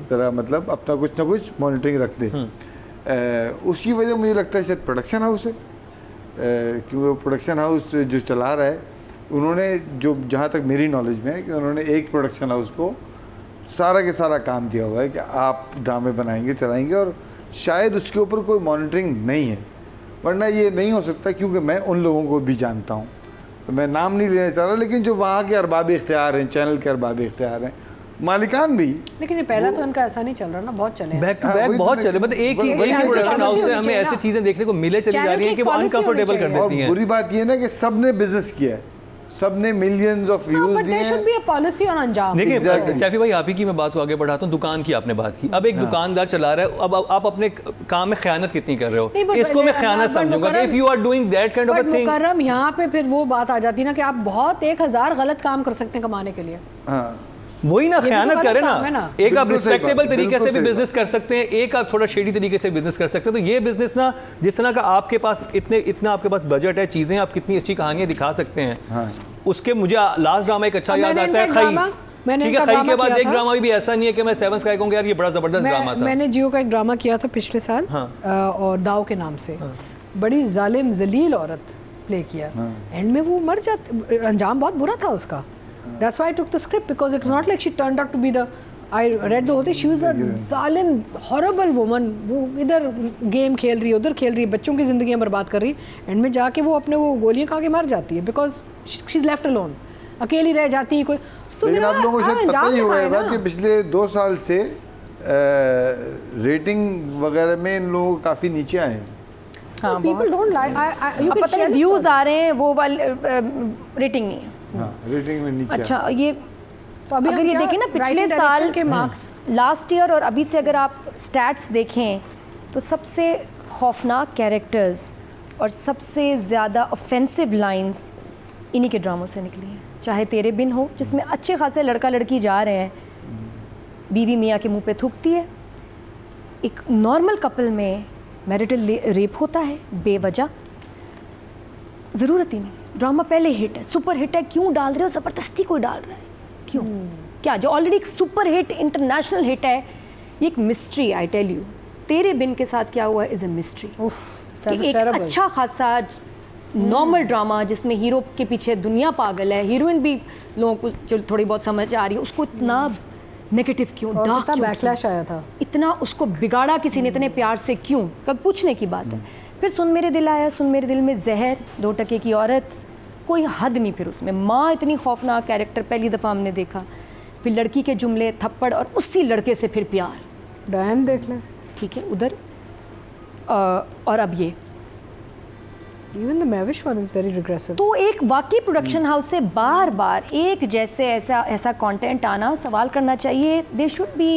ज़रा मतलब अपना कुछ ना कुछ मॉनिटरिंग रखते हैं। उसकी वजह मुझे लगता है शायद प्रोडक्शन हाउस है, क्योंकि वो प्रोडक्शन हाउस जो चला रहा है, उन्होंने जो जहाँ तक मेरी नॉलेज में है कि उन्होंने एक प्रोडक्शन हाउस को सारा के सारा काम दिया हुआ है कि आप ड्रामे बनाएंगे, चलाएंगे, और शायद उसके ऊपर कोई मॉनिटरिंग नहीं है। वरना ये नहीं हो सकता, क्योंकि मैं उन लोगों को भी जानता हूँ, तो मैं नाम नहीं लेना चाह रहा, लेकिन जो वहाँ के अरबाब इख्तियार हैं, चैनल के अरबाब इख्तियार हैं, मालिकान भी। लेकिन ये पहला तो इनका ऐसा नहीं चल रहा ना, बहुत चले बैक टू बैक बहुत चले, मतलब एक ही वही प्रोडक्शन हाउस से हमें ऐसी चीजें देखने को मिले चली जा रही हैं कि वो अनकंफर्टेबल कर देती हैं। बुरी बात ये ना कि सबने बिजनेस किया है, सबने मिलियंस ऑफ व्यूज दिए हैं। Should be a policy on अंजाम। देखिए सैफी भाई, आप ही की मैं बात को आगे बढ़ाता हूँ। दुकान की आपने बात की, अब एक दुकानदार चला रहा है, अब आप अपने काम में खयानत कितनी कर रहे हो? इसको मैं खयानत समझूंगा कि if you are doing that kind of a thing. Mukarram, यहाँ पे फिर वो बात आ जाती है ना कि आप बहुत 1000 गलत काम कर सकते हैं कमाने के लिए। हाँ, वही ना, खयानत करें ना। एक आप रिस्पेक्टेबल तरीके से भी बिजनेस कर सकते हैं, एक आप थोड़ा शेडी तरीके से बिजनेस कर सकते हैं। तो ये बिजनेस ना, जिस तरह का आपके पास इतना आपके पास बजट है, चीजें आप कितनी अच्छी कहानियां दिखा सकते हैं। हाँ। उसके मुझे लास्ट ड्रामा एक अच्छा याद आता है, खई। ठीक है, खई के बाद एक ड्रामा भी ऐसा नहीं है कि मैं सेवन स्काई कहूँगा यार ये बड़ा जबरदस्त ड्रामा था। मैंने जियो का एक ड्रामा किया था पिछले साल, और दाव के नाम से। बड़ी जालिम जलील औरत प्ले किया, एंड में वो मर जाती, अंजाम बहुत बुरा था उसका। That's why I took the script, because it was not like she turned out to be the, I read the whole thing, she was a zalim, horrible woman. वो इधर गेम खेल रही है, उधर खेल रही है, बच्चों की ज़िंदगियाँ बर्बाद कर रही है, एंड में जाके वो अपने वो गोलियाँ खा के मर जाती है, because she's left alone, अकेली रह जाती है कोई। तो लेकिन आप लोगों को शायद पता ही होगा कि पिछले 2 साल से रेटिंग वगैरह में इन लोगों को काफ़ी नीचे आए हैं। हाँ, people don't like, you can पता नहीं व्यूज आ रहे हैं, वो वाले रेटिंग नहीं है। हाँ, रेटिंग में नीचे। अच्छा, ये तो अभी अगर ये देखें ना पिछले साल के मार्क्स, लास्ट ईयर और अभी से अगर आप स्टैट्स देखें, तो सबसे खौफनाक कैरेक्टर्स और सबसे ज़्यादा ऑफेंसिव लाइंस इन्हीं के ड्रामों से निकली हैं। चाहे तेरे बिन हो, जिसमें अच्छे खासे लड़का लड़की जा रहे हैं, बीवी मियाँ के मुंह पे थूकती है। एक नॉर्मल कपल में मैरिटल रेप होता है बेवजह, ज़रूरत ही नहीं। ड्रामा पहले हिट है, सुपर हिट है, क्यों डाल रहे हो ज़बरदस्ती कोई डाल रहा है, क्यों? क्या जो ऑलरेडी एक सुपर हिट इंटरनेशनल हिट है, ये एक मिस्ट्री। आई टेल यू, तेरे बिन के साथ क्या हुआ इज़ अ मिस्ट्री। एक अच्छा खासा नॉर्मल ड्रामा जिसमें हीरो के पीछे दुनिया पागल है, हीरोइन भी लोगों को जो थोड़ी बहुत समझ आ रही है, उसको इतना नेगेटिव क्यों, डार्क क्यों, बैकलैश आया था, इतना उसको बिगाड़ा किसी ने इतने प्यार से क्यों, कब पूछने की बात है। फिर सुन मेरे दिल आया, सुन मेरे दिल में जहर, 2 टके की औरत, कोई हद नहीं फिर उसमें। माँ इतनी खौफनाक कैरेक्टर पहली दफ़ा हमने देखा, फिर लड़की के जुमले, थप्पड़, और उसी लड़के से फिर प्यार। डायन देख ले, ठीक है उधर, और अब ये Even the Mavish one is very regressive. तो एक वाकई प्रोडक्शन हाउस से बार बार एक जैसे ऐसा कंटेंट आना, सवाल करना चाहिए। They should be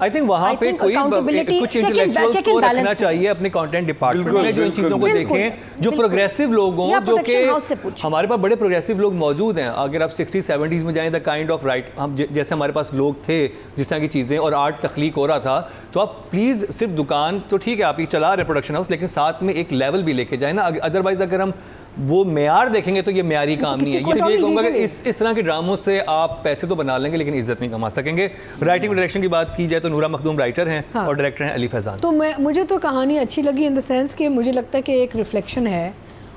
I think वहाँ पे कोई कुछ इंटेलेक्चुअल्स को रखना चाहिए अपने कंटेंट डिपार्टमेंट में, जो इन चीज़ों को देखें, जो प्रोग्रेसिव लोग हों, जो कि हमारे पास बड़े प्रोग्रेसिव लोग मौजूद हैं। अगर आप 60-70s में जाएं, द काइंड ऑफ राइट हम जैसे हमारे पास लोग थे, जिस तरह की चीज़ें और आर्ट तख्लीक हो रहा था, तो आप प्लीज़ सिर्फ दुकान तो ठीक है आप ये चला रहे प्रोडक्शन हाउस, लेकिन साथ में एक लेवल भी लेके जाए ना। अदरवाइज अगर हम वो मेयार देखेंगे तो ये मेयारी काम नहीं है। ये कहूँगा कि इस तरह के ड्रामों से आप पैसे तो बना लेंगे लेकिन इज्जत नहीं कमा सकेंगे। राइटिंग और डायरेक्शन की बात की जाए तो नूरा मखदूम राइटर हैं, हाँ, और डायरेक्टर हैं अली फैजान। तो मुझे तो कहानी अच्छी लगी इन द सेंस कि मुझे लगता है कि एक रिफ्लेक्शन है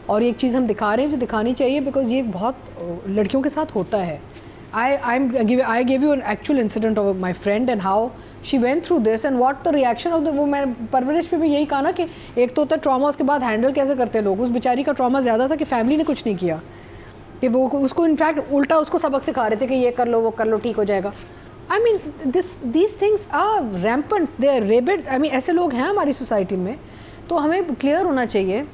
और एक चीज़ हम दिखा रहे हैं जो दिखानी चाहिए, बिकॉज ये बहुत लड़कियों के साथ होता है। I gave you an actual incident of my friend and how she went through this and what the reaction of the वो मैं परवरिश पे भी यही कहा ना कि एक तो होता है ट्रॉमा, उसके बाद हैंडल कैसे करते हैं लोग। उस बेचारी का ट्रॉमा ज़्यादा था कि फैमिली ने कुछ नहीं किया, कि वो उसको इनफैक्ट उल्टा उसको सबक सिखा रहे थे कि ये कर लो वो कर लो ठीक हो जाएगा। I mean these things are rampant, they are rabid। I mean ऐसे लोग हैं हमारी सोसाइटी में, तो हमें क्लियर होना चाहिए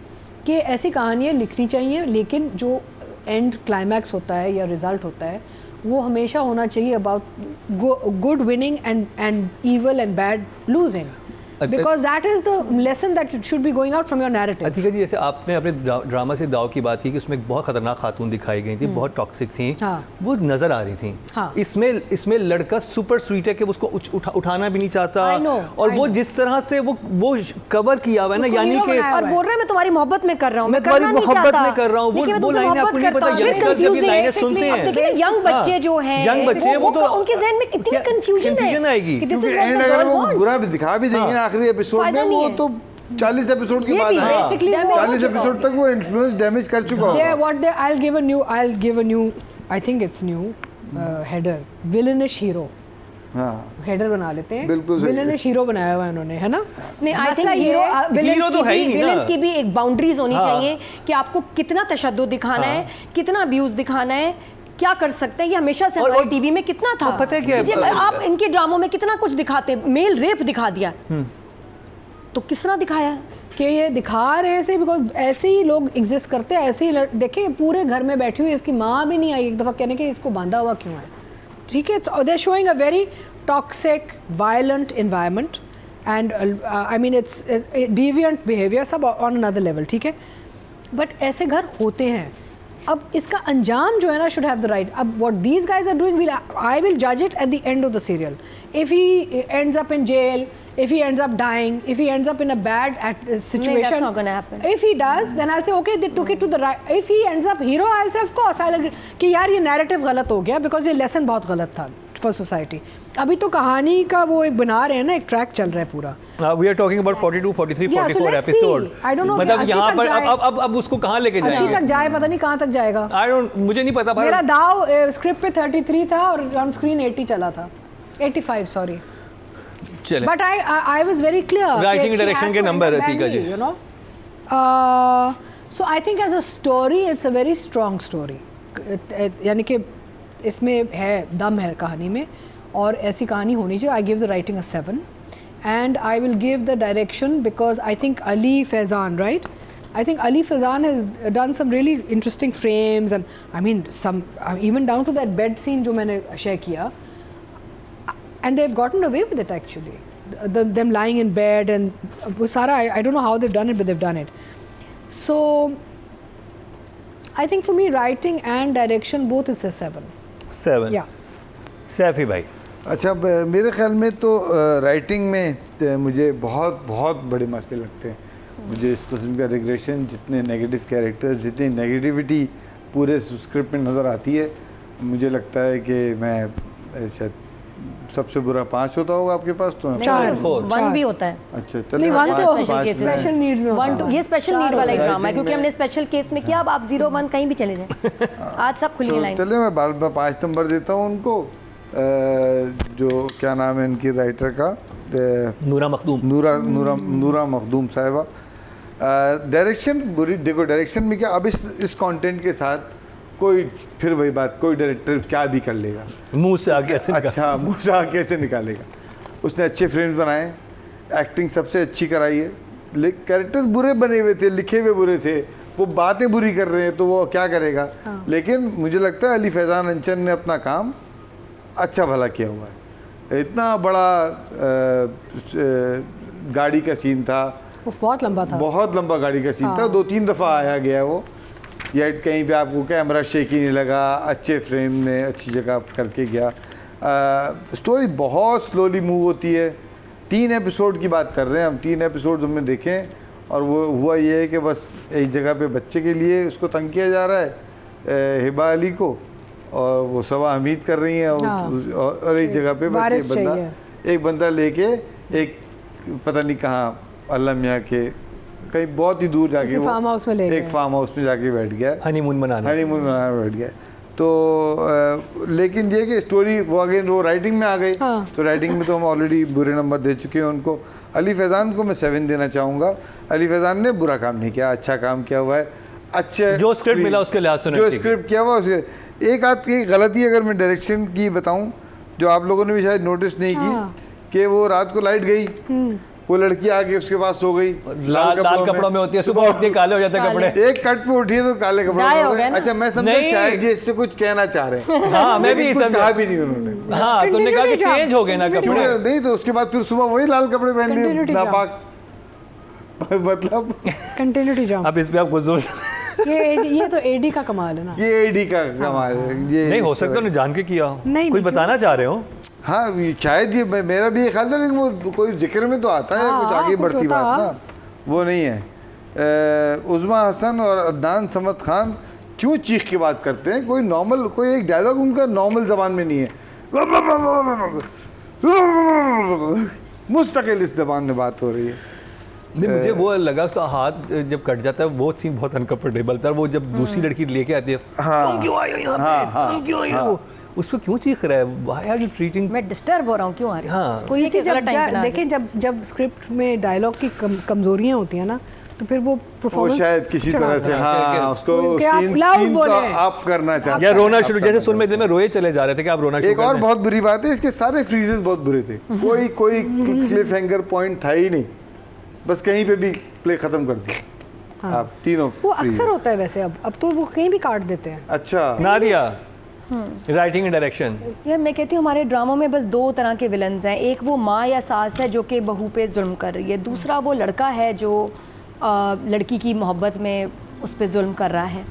कि ऐसी कहानियाँ लिखनी चाहिए, लेकिन जो एंड क्लाइमैक्स होता है या रिज़ल्ट होता है वो हमेशा होना चाहिए about good winning and evil and bad losing, because that is the lesson that should be going out from your narrative। Atika ji, जैसे आपने अपने ड्रामा से दाव की बात की कि उसमें एक बहुत खतरनाक खातून दिखाई गई थी, बहुत टॉक्सिक थी, हाँ, वो नजर आ रही थी। हाँ, इसमें लड़का सुपर स्वीट है कि उसको उठाना भी नहीं चाहता, और वो जिस तरह से वो कवर किया हुआ है ना, यानी कि और बोल रहा है मैं तुम्हारी मोहब्बत में कर रहा हूँ, मैं तुम्हारी मोहब्बत में कर रहा हूँ, वो लाइनें आपको नहीं पता, लाइनें सुनते हैं लेकिन यंग बच्चे जो हैं, यंग बच्चे वो तो उनके ज़हन में कितनी कंफ्यूजन आएगी, अगर वो बुरा भी दिखा भी देंगे आखिरी एपिसोड में, वो तो 40 एपिसोड के बाद 40 एपिसोड तक वो इन्फ्लुएंस डैमेज कर चुका होगा। I'll give a new I think it's new header, villainish hero। Header बना लेते हैं, विलेनिश हीरो बनाया हुआ है उन्होंने, है ना? नहीं, आई थिंक हीरो तो है ही नहीं, विलेन की भी एक बाउंड्रीज होनी चाहिए कि आपको कितना तशद्दुद दिखाना है, कितना अब्यूज दिखाना है, क्या कर सकते हैं। ये हमेशा से हमारे टीवी में कितना था, पता है क्या, आप इनके ड्रामों में कितना कुछ दिखाते हैं, मेल रेप दिखा दिया, तो किस तरह दिखाया कि ये दिखा रहे हैं ऐसे, बिकॉज ऐसे ही लोग एग्जिस्ट करते हैं, ऐसे ही देखें पूरे घर में बैठी हुई, इसकी माँ भी नहीं आई एक दफ़ा कहने के इसको बांधा हुआ क्यों है, ठीक है? They are showing a very toxic violent environment and I mean it's deviant behaviour, सब ऑन अनदर लेवल, ठीक है? बट ऐसे घर होते हैं। अब इसका अंजाम जो है ना शुड हैव द राइट। अब what these guys are doing, I will जज it at the end of the serial. If he ends up in jail, if he ends up dying, if he ends up in a bad situation, that's not going to happen. If he does, then I'll say okay, they took it to the right. If he ends up hero, I'll say of course I'll agree कि यार ये narrative गलत हो गया, because ये lesson बहुत गलत था for society। अभी तो कहानी का वो एक बना रहे हैं ना, एक ट्रैक चल रहा है पूरा। We are talking about 42, 43, 44 episode। I don't know मतलब यहाँ पर अब उसको कहाँ लेके जाएंगे? 80 तक जाए, पता नहीं कहाँ तक जाएगा। मुझे नहीं पता। मेरा दाव स्क्रिप्ट पे 33 था और ऑन स्क्रीन 80 चला था, 85 sorry. But I was very clear. Writing direction के नंबर है ठीक है जी। You know, so I think as a story, it's a very strong story। यानी कि इसमें है दम है कहानी में, और ऐसी कहानी होनी चाहिए। I give the writing a 7, and I will give the direction because I think Ali Faizan, right? I think Ali Faizan has done some really interesting frames, and I mean some even down to that bed scene जो मैंने share किया. And they've gotten away with it actually. Them lying in bed and Sara, I don't know how they've done it, but they've done it. So I think for me, writing and direction both is a 7. 7. Yeah. Saifi भाई। अच्छा, मेरे ख्याल में तो writing में मुझे बहुत बहुत बड़े मसले लगते हैं। मुझे इस किस्म का रिग्रेशन, जितने नेगेटिव कैरेक्टर्स, जितनी नेगेटिविटी पूरे स्क्रिप्ट में नज़र आती है, मुझे लगता है कि मैं शायद सबसे बुरा 5 होता होगा आपके पास तो 1 भी होता है। अच्छा नहीं, one तो स्पेशल नीड्स में 1 2 ये स्पेशल नीड वाला ही ड्रामा है, क्योंकि हमने स्पेशल केस में किया। अब आप 0 1 कहीं भी चले जाएं, आज सब खुली लाइन। चलिए मैं 5 नंबर देता हूँ उनको। जो क्या नाम है इनकी राइटर का, नूरा मखदूम, नूरा मखदूम साहिबा। डायरेक्शन बुरी, देखो डायरेक्शन में क्या, अब इस कंटेंट के साथ कोई, फिर वही बात, कोई डायरेक्टर क्या भी कर लेगा, मुंह से आगे ऐसे अच्छा मुंह से आगे कैसे निकालेगा। उसने अच्छे फ्रेम्स बनाए, एक्टिंग सबसे अच्छी कराई है, लेकिन कैरेक्टर्स बुरे बने हुए थे, लिखे हुए बुरे थे, वो बातें बुरी कर रहे हैं तो वो क्या करेगा। हाँ। लेकिन मुझे लगता है अली फैज़ान अंचन ने अपना काम अच्छा भला किया हुआ है। इतना बड़ा गाड़ी का सीन था, बहुत लंबा था, बहुत लंबा गाड़ी का सीन था, 2-3 दफ़ा आया गया वो, या कहीं पे आपको कैमरा शेकी नहीं लगा, अच्छे फ्रेम में अच्छी जगह करके गया। स्टोरी बहुत स्लोली मूव होती है। 3 एपिसोड की बात कर रहे हैं हम, 3 एपिसोड हमने देखे, और वो हुआ ये है कि बस एक जगह पे बच्चे के लिए उसको तंग किया जा रहा है, हिबा अली को, और वो सवा हमीद कर रही हैं, और एक जगह पे बस एक बंदा लेके एक पता नहीं कहाँ अल्लाह मियाँ के कहीं बहुत ही दूर जाके वो फार्म हाउस में ले एक फार्म हाउस में जाके बैठ गया, हनीमून मनाने बैठ गया। तो लेकिन ये कि स्टोरी वो अगेन वो राइटिंग में आ गई। हाँ। तो राइटिंग में तो हम ऑलरेडी बुरे नंबर दे चुके हैं उनको। अली फैज़ान को मैं 7 देना चाहूँगा। अली फैज़ान ने बुरा काम नहीं किया, अच्छा काम किया हुआ है। अच्छे जो स्क्रिप्ट मिला उसके लिहाज से, जो स्क्रिप्ट किया हुआ उसके एक आध की गलती अगर मैं डायरेक्शन की बताऊँ, जो आप लोगों ने भी शायद नोटिस नहीं की, कि वो रात को लाइट गई, वो लड़की आके उसके पास सो गई, लाल कपड़ों में होती है, सुबह उठती है काले हो जाते हैं कपड़े, एक कट पे उठी है तो काले कपड़े हो गए। अच्छा मैं समझा शायद ये इससे कुछ कहना चाह रहे हैं। हाँ मैं भी कुछ कहा भी नहीं उन्होंने। हाँ तुमने कहा कि चेंज हो गए ना कपड़े, नहीं तो उसके बाद फिर सुबह वही लाल कपड़े पहन लिए नापाक, मतलब कंटिन्यूटी जाम। अब इस पे आप गुजर, ये तो एडी का कमाल है ना, ये एडी का कमाल है। ये नहीं हो सकता उन्होंने जान के किया, कुछ बताना चाह रहे हो। हाँ शायद ये मेरा भी ये ख्याल था, लेकिन वो कोई जिक्र में तो आता है, कुछ आगे बढ़ती बात ना, वो नहीं है। उज़मा हसन और अदनान समद खान क्यों चीख के बात करते हैं, कोई नॉर्मल, कोई एक डायलॉग उनका नॉर्मल ज़बान में नहीं है, मुस्तकिल इस ज़बान में बात हो रही है। नहीं मुझे वो लगा उसका हाथ जब कट जाता है वो सीन बहुत अनकंफर्टेबल था। वो जब दूसरी लड़की लेके आती है, तुम क्यों आए हो यहाँ पे, तुम क्यों आए हो, उस पर क्यों चीख रहा है, व्हाई आर यू ट्रीटिंग, मैं डिस्टर्ब हो रहा हूँ, क्यों आ रही है। हाँ कोई एक गलत टाइम पे देखें, जब स्क्रिप्ट में डायलॉग की कमजोरियां होती हैं ना, तो फिर वो परफॉर्मेंस शायद किसी तरह से उसको सीन तो आप करना चाहते या रोना शुरू, जैसे सुन में रोए चले जा रहे थे कि आप रोना शुरू। एक और बहुत बुरी बात है, इसके सारे फ्रीजेस बहुत बुरे थे, कोई क्लिफ हैंगर पॉइंट था ही नहीं, बस कहीं पे भी प्ले खत्म कर दिया। आप तीनों वो अक्सर होता है वैसे, अब तो वो कहीं भी काट देते हैं। अच्छा नादिया, राइटिंग एंड डायरेक्शन। यार मैं कहती हूँ हमारे ड्रामों में बस 2 तरह के विलन्स हैं, एक वो माँ या सास है जो कि बहू पे जुल्म कर रही है, दूसरा वो लड़का है जो लड़की की मोहब्बत में उस पर जुल्म कर रहा है,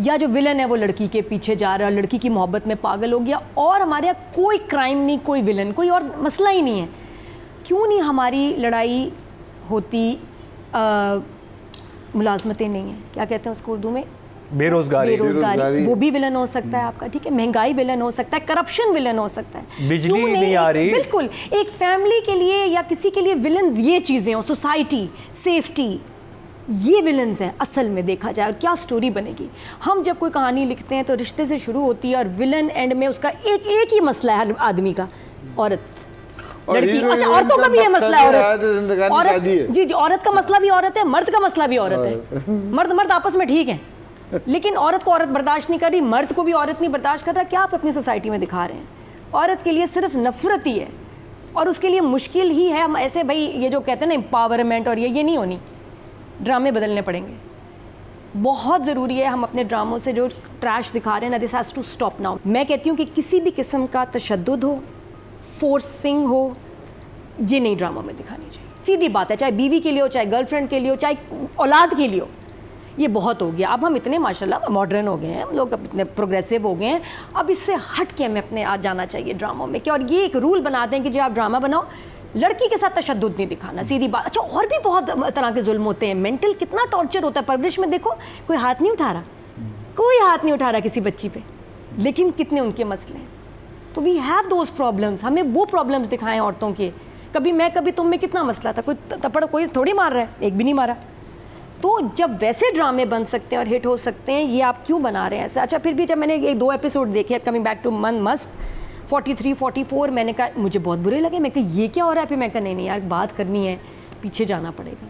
या जो विलन है वो लड़की के पीछे जा रहा है, लड़की की मोहब्बत में पागल हो गया, और हमारे यहाँ कोई क्राइम नहीं, कोई विलन, कोई और मसला ही नहीं है। क्यों नहीं हमारी लड़ाई होती, मुलाजमतें नहीं है, क्या कहते हैं उसको उर्दू में, बेरोजगारी, वो भी विलन हो सकता है आपका, ठीक है, महंगाई विलन हो सकता है, करप्शन विलन हो सकता है, बिजली नहीं आ रही, बिल्कुल एक फैमिली के लिए या किसी के लिए विलन्स ये चीज़ें हो, सोसाइटी, सेफ्टी, ये विलन्स हैं असल में देखा जाए। और क्या स्टोरी बनेगी, हम जब कोई कहानी लिखते हैं तो रिश्ते से शुरू होती है और विलन एंड में उसका एक ही मसला है आदमी का, औरत लड़की। अच्छा औरतों का भी ये मसला है, औरत जी औरत का मसला भी औरत है, मर्द का मसला भी औरत है, मर्द आपस में ठीक है, लेकिन औरत को औरत बर्दाश्त नहीं कर रही, मर्द को भी औरत नहीं बर्दाश्त कर रहा। क्या आप अपनी सोसाइटी में दिखा रहे हैं? औरत के लिए सिर्फ नफरत ही है और उसके लिए मुश्किल ही है। हम ऐसे भाई ये जो कहते हैं ना एम्पावरमेंट और ये नहीं होनी, ड्रामे बदलने पड़ेंगे। बहुत ज़रूरी है हम अपने ड्रामों से जो ट्रैश दिखा रहे हैं ना, this has to stop now. मैं कहती हूँ कि किसी भी किस्म का तशद्दुद हो, फोर्सिंग हो, ये नहीं ड्रामा में दिखानी चाहिए। सीधी बात है, चाहे बीवी के लिए हो, चाहे गर्लफ्रेंड के लिए हो, चाहे औलाद के लिए हो, ये बहुत हो गया। अब हम इतने माशाल्लाह मॉडर्न हो गए हैं, हम लोग इतने प्रोग्रेसिव हो गए हैं, अब इससे हट के हमें अपने आ जाना चाहिए ड्रामों में। कि और ये एक रूल बना दें कि जब आप ड्रामा बनाओ लड़की के साथ तशद्दुद नहीं दिखाना, सीधी बात। अच्छा, और भी बहुत तरह के जुल्म होते हैं, मेंटल कितना टॉर्चर होता है परवरिश में। देखो कोई हाथ नहीं उठा रहा, कोई हाथ नहीं उठा रहा किसी बच्ची पे, लेकिन कितने उनके मसले हैं। तो वी हैव दोज प्रॉब्लम्स, हमें वो प्रॉब्लम्स दिखाएं औरतों के। कभी मैं कभी तुम में कितना मसला था, कोई तपड़ कोई थोड़ी मार रहा है, एक भी नहीं मारा। तो जब वैसे ड्रामे बन सकते हैं और हिट हो सकते हैं, ये आप क्यों बना रहे हैं ऐसे? अच्छा, फिर भी जब मैंने ये 2 एपिसोड देखे, कमिंग बैक टू मन मस्त 43, 44, मैंने कहा मुझे बहुत बुरे लगे। मैं कहा ये क्या हो रहा है? फिर मैं कहा नहीं यार, बात करनी है, पीछे जाना पड़ेगा।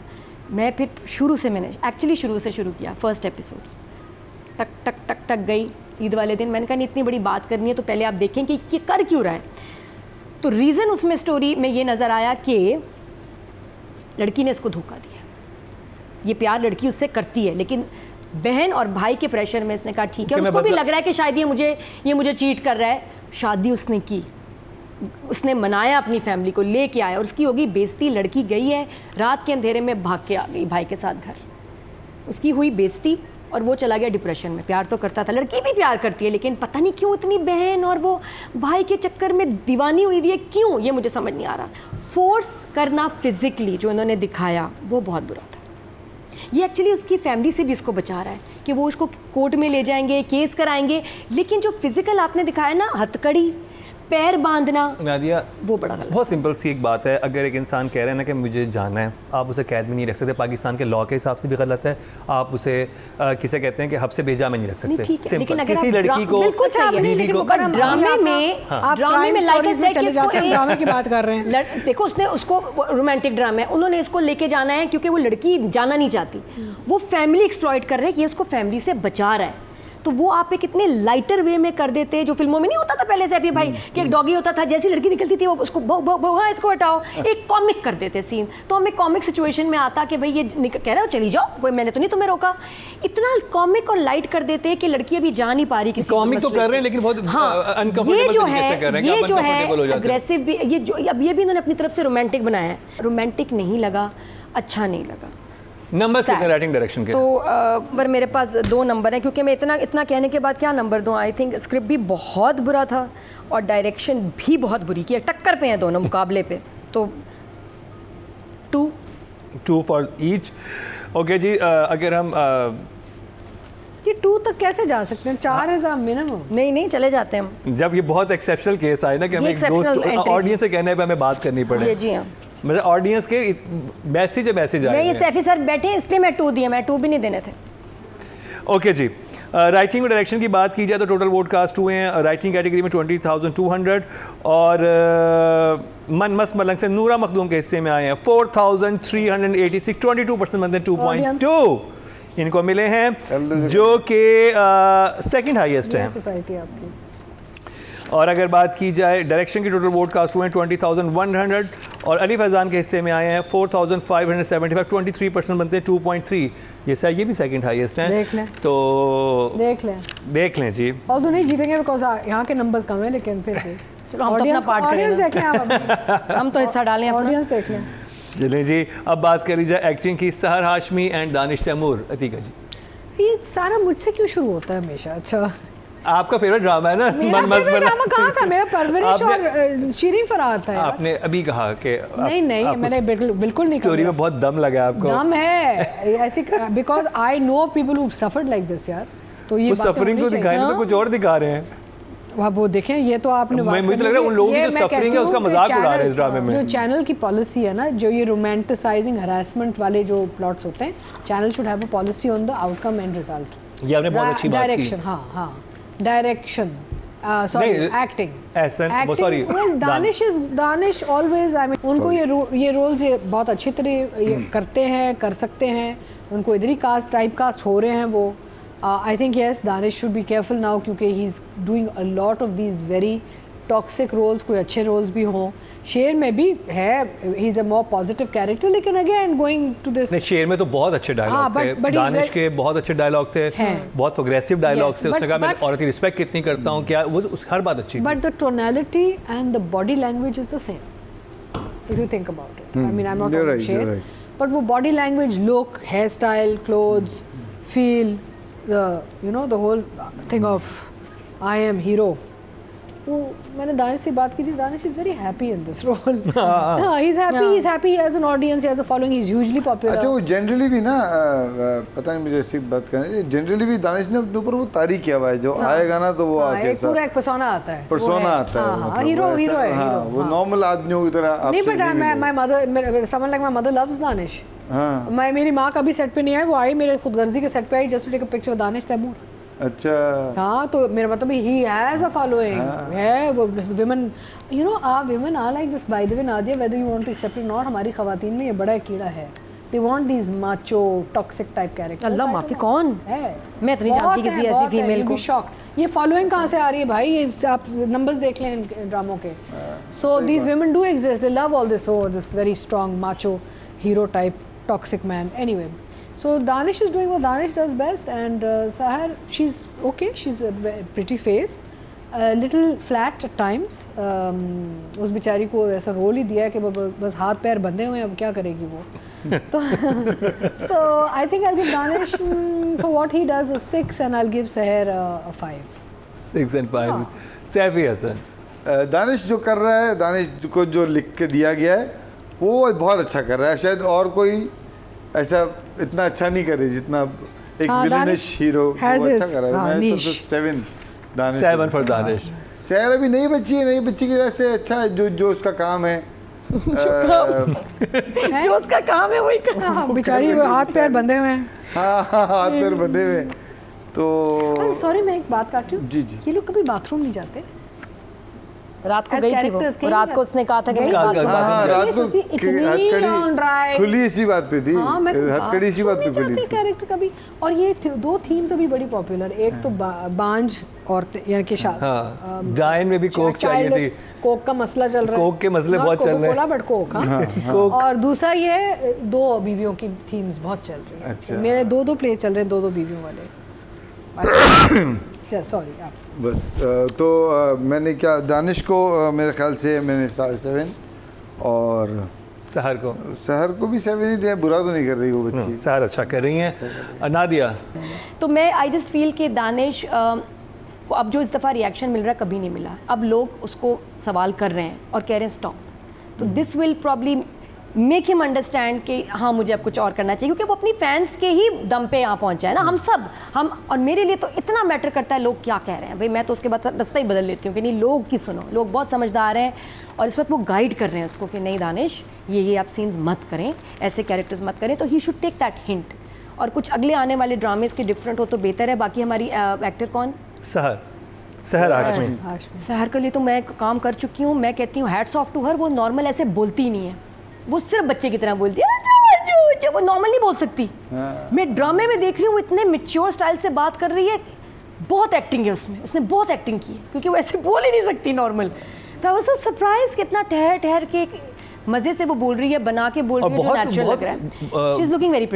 मैं फिर शुरू से शुरू किया, फर्स्ट एपिसोड्स टक टक टक टक गई। ईद वाले दिन मैंने कहा नहीं, इतनी बड़ी बात करनी है तो पहले आप देखें कि ये कर क्यों रहा है। तो रीज़न उसमें स्टोरी में ये नज़र आया कि लड़की ने इसको धोखा दिया। ये प्यार लड़की उससे करती है, लेकिन बहन और भाई के प्रेशर में इसने कहा ठीक है। उसको भी लग रहा है कि शायद ये मुझे चीट कर रहा है। शादी उसने की, उसने मनाया, अपनी फैमिली को लेके आया, और उसकी होगी बेइज्जती। लड़की गई है रात के अंधेरे में, भाग के आ गई भाई के साथ घर, उसकी हुई बेइज्जती और वो चला गया डिप्रेशन में। प्यार तो करता था, लड़की भी प्यार करती है, लेकिन पता नहीं क्यों इतनी बहन और वो भाई के चक्कर में दीवानी हुई हुई है, क्यों, ये मुझे समझ नहीं आ रहा। फोर्स करना फिजिकली जो इन्होंने दिखाया वो बहुत बुरा था। ये एक्चुअली उसकी फैमिली से भी इसको बचा रहा है कि वो उसको कोर्ट में ले जाएंगे, केस कराएंगे, लेकिन जो फिजिकल आपने दिखाया ना, हथकड़ी, पैर बांधना, नादिया, वो बड़ा गलत। बहुत सिंपल सी एक बात है। अगर एक इंसान कह रहा है ना कि मुझे जाना है, आप उसे कैद में नहीं रख सकते। पाकिस्तान के लॉ के हिसाब से भी गलत है। आप उसे किसे कहते हैं कि हब से भेजा में नहीं रख सकते। सिंपल, किसी लड़की को, बीवी को ड्रामे में ड्रामे की बात कर रहे हैं। देखो, उसने उसको रोमांटिक ड्रामा है, उन्होंने इसको लेके जाना है क्योंकि वो लड़की जाना नहीं चाहती। वो फैमिली एक्सप्लॉइट कर रहे हैं, ये उसको फैमिली से बचा रहा है। तो वो आप एक इतने लाइटर वे में कर देते हैं, जो फिल्मों में नहीं होता था पहले सैफी भाई कि एक डॉगी होता था, जैसी लड़की निकलती थी वो उसको हाँ इसको हटाओ, एक कॉमिक कर देते सीन। तो हमें कॉमिक सिचुएशन में आता कि भाई ये कह रहे हो चली जाओ, कोई मैंने तो नहीं तुम्हें रोका। इतना कॉमिक और लाइट कर देते हैं कि लड़की अभी जा नहीं पा रही किसी कॉमिक तो कर रहे हैं, लेकिन बहुत ये जो है अग्रेसिव भी, ये जो अब ये भी इन्होंने अपनी तरफ से रोमांटिक बनाया है। रोमांटिक नहीं लगा, अच्छा नहीं लगा। नंबर कितने राइटिंग डायरेक्शन के? तो पर मेरे पास 2 नंबर हैं, क्योंकि मैं इतना कहने के बाद क्या नंबर दूं। आई थिंक स्क्रिप्ट भी बहुत बुरा था और डायरेक्शन भी बहुत बुरी की है, टक्कर पे हैं दोनों मुकाबले पे। तो 2 फॉर ईच। ओके जी, अगर हम ये 2 तक कैसे जा सकते हैं? 4 इज मिनिमम। नहीं चले जाते हैं हम। जब ये बहुत एक्सेप्शनल केस आए ना कि हमें एक दोस्त ऑडियंस से कहने पे हमें बात करनी पड़े। जी हाँ, मतलब ऑडियंस के मैसेज आए। नहीं, ये सैफी सर बैठे इसलिए मैं 2 दिया, मैं 2 भी नहीं देने थे। ओके जी, राइटिंग और डायरेक्शन की बात की जाए तो टोटल वोट कास्ट हुए हैं राइटिंग कैटेगरी में 20,200 और मन मस्त मलंग से नूरा मखदूम के हिस्से में आए हैं 4,386, 22% बनते हैं 2.2 इनको मिले हैं, जो कि सेकंड हाईएस्ट हैं सोसाइटी आपकी। और अगर बात की जाए डायरेक्शन की टोटल वोट कास्ट हुए हैं 20,100 और अली फैज़ान के हिस्से में आए हैं 4,575, 23% बनते हैं 2.3। ये भी सेकंड हाईएस्ट हैं। देख लें, तो देख लें जी। और तो नहीं जीतेंगे बिकॉज यहाँ के नंबर्स कम है, लेकिन फिर भी चलो हम तो अपना पार्ट करें, देख लें हम तो हिस्सा डालें, ऑडियंस देख लें। चलें जी, अब बात करी जाए एक्टिंग की। सहर हाशमी एंड दानिश तैमूर। अतीका जी, ये सारा मुझसे क्यों शुरू होता है हमेशा? अच्छा, आपका फेवरेट ड्रामा है ना? मेरा फेवरेट ड्रामा कहाँ था? मेरा परवरिश और शीरीन फराद था। आपने अभी कहा कि नहीं मैंने बिल्कुल नहीं। स्टोरी में बहुत दम लगा आपको। दम है ऐसी, because I know people who suffered like this यार। तो ये सफरिंग तो दिखाई नहीं, तो कुछ और दिखा रहे हैं। वो देखें, ये तो आपने मुझे लग रहा है उन लोगों की जो सफरिंग है उसका मजाक उड़ा रहे हैं इस ड्रामे में। जो चैनल की पॉलिसी है ना, जो ये रोमांटिसाइजिंग हरासमेंट वाले जो प्लॉट्स होते हैं, channel should have a policy on the outcome and result. ये आपने बहुत अच्छी बात की। डायरेक्शन, हाँ direction, sorry acting, Danish always, I mean उनको ये रोल्स ये बहुत अच्छी तरह करते हैं, कर सकते हैं। उनको इधर ही कास्ट टाइप कास्ट हो रहे हैं वो। I think yes, Danish should be careful now, क्योंकि he is doing a lot of these very toxic roles. कोई अच्छे रोल्स भी हों, शेर में भी है, he is a more positive character, लेकिन अगेन गोइंग टू दिस। नहीं, शेर में तो बहुत अच्छे डायलॉग थे, दानिश के बहुत अच्छे डायलॉग थे, बहुत प्रोग्रेसिव डायलॉग थे। उसने कहा मैं औरत की रिस्पेक्ट कितनी करता हूँ, क्या वो हर बात अच्छी थी। But the tonality and the body language is the same, if you think about it. I mean I am not talking शेर, बट वो body language, look, hair style, clothes, feel, the you know the whole thing of I am hero, वो मैंने दानिश से बात की थी, Danish is very happy in this role. He is happy, he has an audience, he has a following, he is hugely popular. अच्छा, वो generally भी ना पता नहीं मुझे ऐसी बात करनी, जनरली भी दानिश ने अपने ऊपर वो तारीफ किया हुआ है, जो आएगा ना तो वो आके एक पूरा एक पर्सोना आता है, पर्सोना आता है, मतलब हीरो है, हाँ, वो नॉर्मल आदमियों की तरह। नहीं, but my mother, someone like my mother loves Danish. हाँ, मेरी माँ कभी सेट पे नहीं आई, वो आई मेरे खुदगर्जी के सेट पे I just to take a picture with Danish Taimur. अच्छा, हाँ, तो मेरा मतलब ही हैज अ फॉलोइंग है। वो women, you know, women are like this, by the way, Nadia, whether you want to accept it or not, हमारी खवातीन में ये बड़ा एक कीड़ा है। They want these macho, toxic type characters. अल्लाह माफी, कौन है? मैं तो नहीं जानती किसी ऐसी फीमेल को। शॉक्ड। ये फॉलोइंग कहाँ से आ रही है भाई? ये आप नंबर्स देख लें इन ड्रामों के। So these women do exist. They love all this, this very strong macho hero type toxic man. Anyway. So Danish is doing what Danish does best, and Sahar, she's okay. She's a pretty face, a little flat at times. उस बेचारी को ऐसा role ही दिया है कि बस हाथ पैर बंधे हुए हैं, अब क्या करेगी वो। तो so I think I'll give Danish for what he does a 6, and I'll give Sahar a 5. 6 and 5. Saifi Hasan, Danish जो कर रहा है, दानिश को जो लिख के दिया गया है वो बहुत अच्छा कर रहा है। शायद और कोई ऐसा इतना अच्छा नहीं करे जितना एक विलेनिश हीरो वो अच्छा कर रहा है। मैं तो 7 दानिश, 7 फॉर दानिश। शहर अभी नई बच्ची है, नई बच्ची की वजह से अच्छा है, जो उसका काम है, जो उसका काम है वही करना। बेचारी वो हाथ पैर बंधे हुए हैं। हाँ, हाथ पैर बंधे हुए। तो सॉरी, मैं एक बात काट रही हूँ। जी। ये लोग कभी बाथरूम नहीं जाते? रात को गई थी वो, रात को उसने कहा था कि रात को इतनी खुली इसी बात पे थी, हथकड़ी इसी बात पे खुली थी कैरेक्टर कभी। और ये दो थीम्स अभी बड़ी पॉपुलर, एक तो बांझ औरतें, यानी कि डायन में भी कोक चाहिए थी, कोक का मसला चल रहा है, कोक के मसले बहुत चल रहे हैं, बट कोक, और दूसरा ये 2 बीवियों की थीम्स बहुत चल रही है। अच्छा। मेरे 2 प्ले चल रहे हैं 2 बीवियों वाले। सॉरी आप बस। तो मैंने क्या, दानिश को मेरे ख्याल से मैंने 7.5, और सहर को भी 7 ही दिया। बुरा तो नहीं कर रही वो बच्ची, सहर अच्छा कर रही हैं। नादिया, तो मैं आई जस्ट फील कि दानिश को अब जो इस दफ़ा रिएक्शन मिल रहा है कभी नहीं मिला। अब लोग उसको सवाल कर रहे हैं और कह रहे हैं स्टॉप, तो this will probably make him understand कि हाँ मुझे अब कुछ और करना चाहिए, क्योंकि वो अपनी फैंस के ही दम पे यहाँ पहुँचा है ना। हम और मेरे लिए तो इतना मैटर करता है लोग क्या कह रहे हैं भाई। मैं तो उसके बाद रास्ता ही बदल लेती हूँ कि नहीं, लोग की सुनो, लोग बहुत समझदार हैं और इस वक्त वो गाइड कर रहे हैं उसको कि नहीं दानिश, ये आप सीन्स मत करें, ऐसे कैरेक्टर्स मत करें। तो he should take that hint, और कुछ अगले आने वाले ड्रामेज के डिफरेंट हो तो बेहतर है। बाकी हमारी एक्टर कौन, सहर हाशमी, सहर के लिए तो मैं काम कर चुकी हूँ। मैं कहती हूँ हैट्स ऑफ टू हर। वो नॉर्मल ऐसे बोलती ही नहीं है, वो सिर्फ बच्चे की तरह बोलती है, वो नॉर्मल नहीं बोल सकती। मैं ड्रामे में देख रही हूँ वो इतने मैच्योर स्टाइल से बात कर रही है, बहुत एक्टिंग है उसमें, उसने बहुत एक्टिंग की है, क्योंकि वो ऐसे बोल ही नहीं सकती नॉर्मल। तो आई वाज सो सरप्राइज कितना ठहर ठहर के मजे से वो बोल रही है, बना के बोल रही है, जो नेचुरल लग रहा है। She is looking very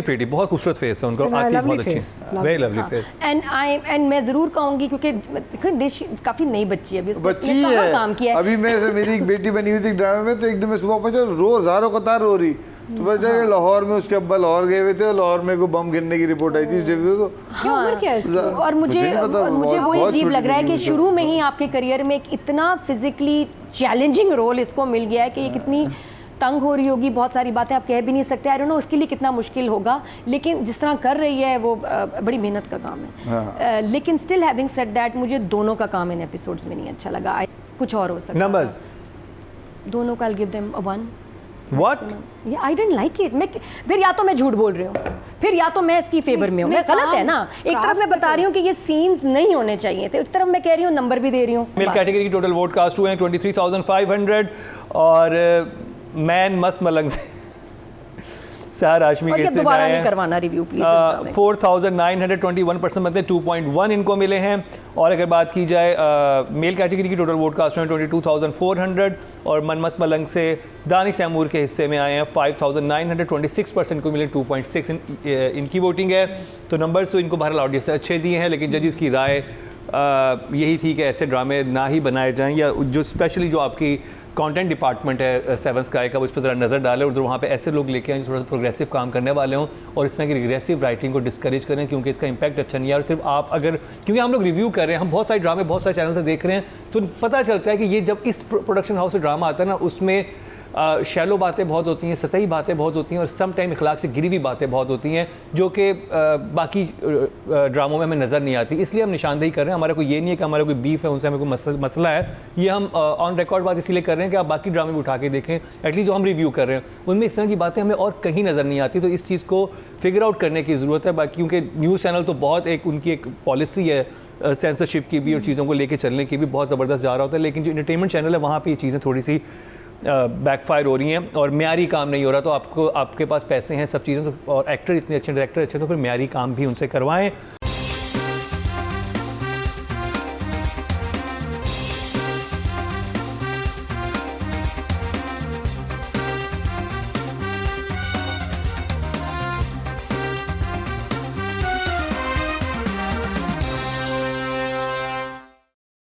pretty, बहुत खूबसूरत फेस है उनका, आती बहुत अच्छी, वेरी लवली फेस। एंड मैं जरूर कहूंगी, क्योंकि देखो देश काफी नई बच्ची है अभी, बच्ची है, काम किया है। अभी मेरी एक बेटी बनी हुई थी ड्रामे में, तो एकदम सुबह पहुंचा, रोज हजारों कतार रो रही। तो बस लाहौर में उसके अब्बा लाहौर गए हुए थे, लाहौर में को बम गिरने की रिपोर्ट आई थी, तो और मुझे वो अजीब लग रहा है कि शुरू में ही आपके करियर में एक इतना फिजिकली चैलेंजिंग रोल इसको मिल गया है कि ये कितनी तंग हो रही होगी, बहुत सारी बातें आप कह भी नहीं सकते। आई डोंट नो उसके लिए कितना मुश्किल होगा, लेकिन जिस तरह कर रही है वो बड़ी मेहनत का काम है। लेकिन स्टिल हैविंग सेड दैट, मुझे दोनों का काम इन एपिसोड्स में नहीं अच्छा लगा। कुछ और हो सकता है। नंबर्स दोनों का I'll give them a 1. What? Yeah, I didn't like it. मैं फिर या तो मैं झूठ बोल रही हूँ, फिर या तो मैं इसकी फेवर में हूँ। मैं गलत है ना, एक तरफ मैं बता रही हूँ कि ये सीन्स नहीं होने चाहिए थे, एक तरफ मैं कह रही हूँ नंबर भी दे रही हूँ। मेल कैटेगरी की टोटल वोट कास्ट हुए हैं 23,500, और मैन मस्त मलंग से सहर हाशमी के से दोबारा नहीं करवाना रिव्यू प्लीज। 4,921% मतलब 2.1 इनको मिले हैं। और अगर बात की जाए मेल कैटेगरी की टोटल वोट कास्ट हैं 22,400, और मनमस मलंग से दानिश तैमूर के हिस्से में आए हैं 5,926% को मिले 2.6 इनकी वोटिंग है। तो नंबर्स तो इनको बहरहाल ऑडियंस से अच्छे दिए हैं, लेकिन जजेस की राय यही थी कि ऐसे ड्रामे ना ही बनाए जाएं, या जो स्पेशली जो आपकी कंटेंट डिपार्टमेंट है सेवन स्काई का, वो इस पर ज़रा नज़र डालें और वहाँ पे ऐसे लोग लेके आए जो थोड़ा सा प्रोग्रेसिव काम करने वाले हों और इस तरह की रिग्रेसिव राइटिंग को डिस्करेज करें, क्योंकि इसका इंपैक्ट अच्छा नहीं है। और सिर्फ आप अगर, क्योंकि हम लोग रिव्यू कर रहे हैं, हम बहुत सारे ड्रामे बहुत सारे चैनल से देख रहे हैं, तो पता चलता है कि ये जब इस प्रोडक्शन हाउस से ड्रामा आता है ना, उसमें शैलो बातें बहुत होती हैं, सतही बातें बहुत होती हैं और सम टाइम इखलाक से गिरी हुई बातें बहुत होती हैं, जो कि बाकी ड्रामों में हमें नज़र नहीं आती। इसलिए हम निशानदेही कर रहे हैं। हमारा कोई ये नहीं है कि हमारा कोई बीफ है, उनसे हमें कोई मसला है। ये हम ऑन रिकॉर्ड बात इसलिए कर रहे हैं कि आप बाकी ड्रामे भी उठा के देखें, एटलीस्ट जो हम रिव्यू कर रहे हैं उनमें इस तरह की बातें हमें और कहीं नज़र नहीं आती। तो इस चीज़ को फिगर आउट करने की ज़रूरत है। बाकी क्योंकि न्यूज़ चैनल तो बहुत उनकी एक पॉलिसी है सेंसरशिप की भी और चीज़ों को लेके चलने की भी, बहुत ज़बरदस्त जा रहा होता है। लेकिन जो इंटरटेनमेंट चैनल है वहाँ पे ये चीज़ें थोड़ी सी बैकफायर हो रही हैं और म्यारी काम नहीं हो रहा। तो आपको, आपके पास पैसे हैं, सब चीज़ें, तो और एक्टर इतने अच्छे, डायरेक्टर अच्छे, तो फिर म्यारी काम भी उनसे करवाएं।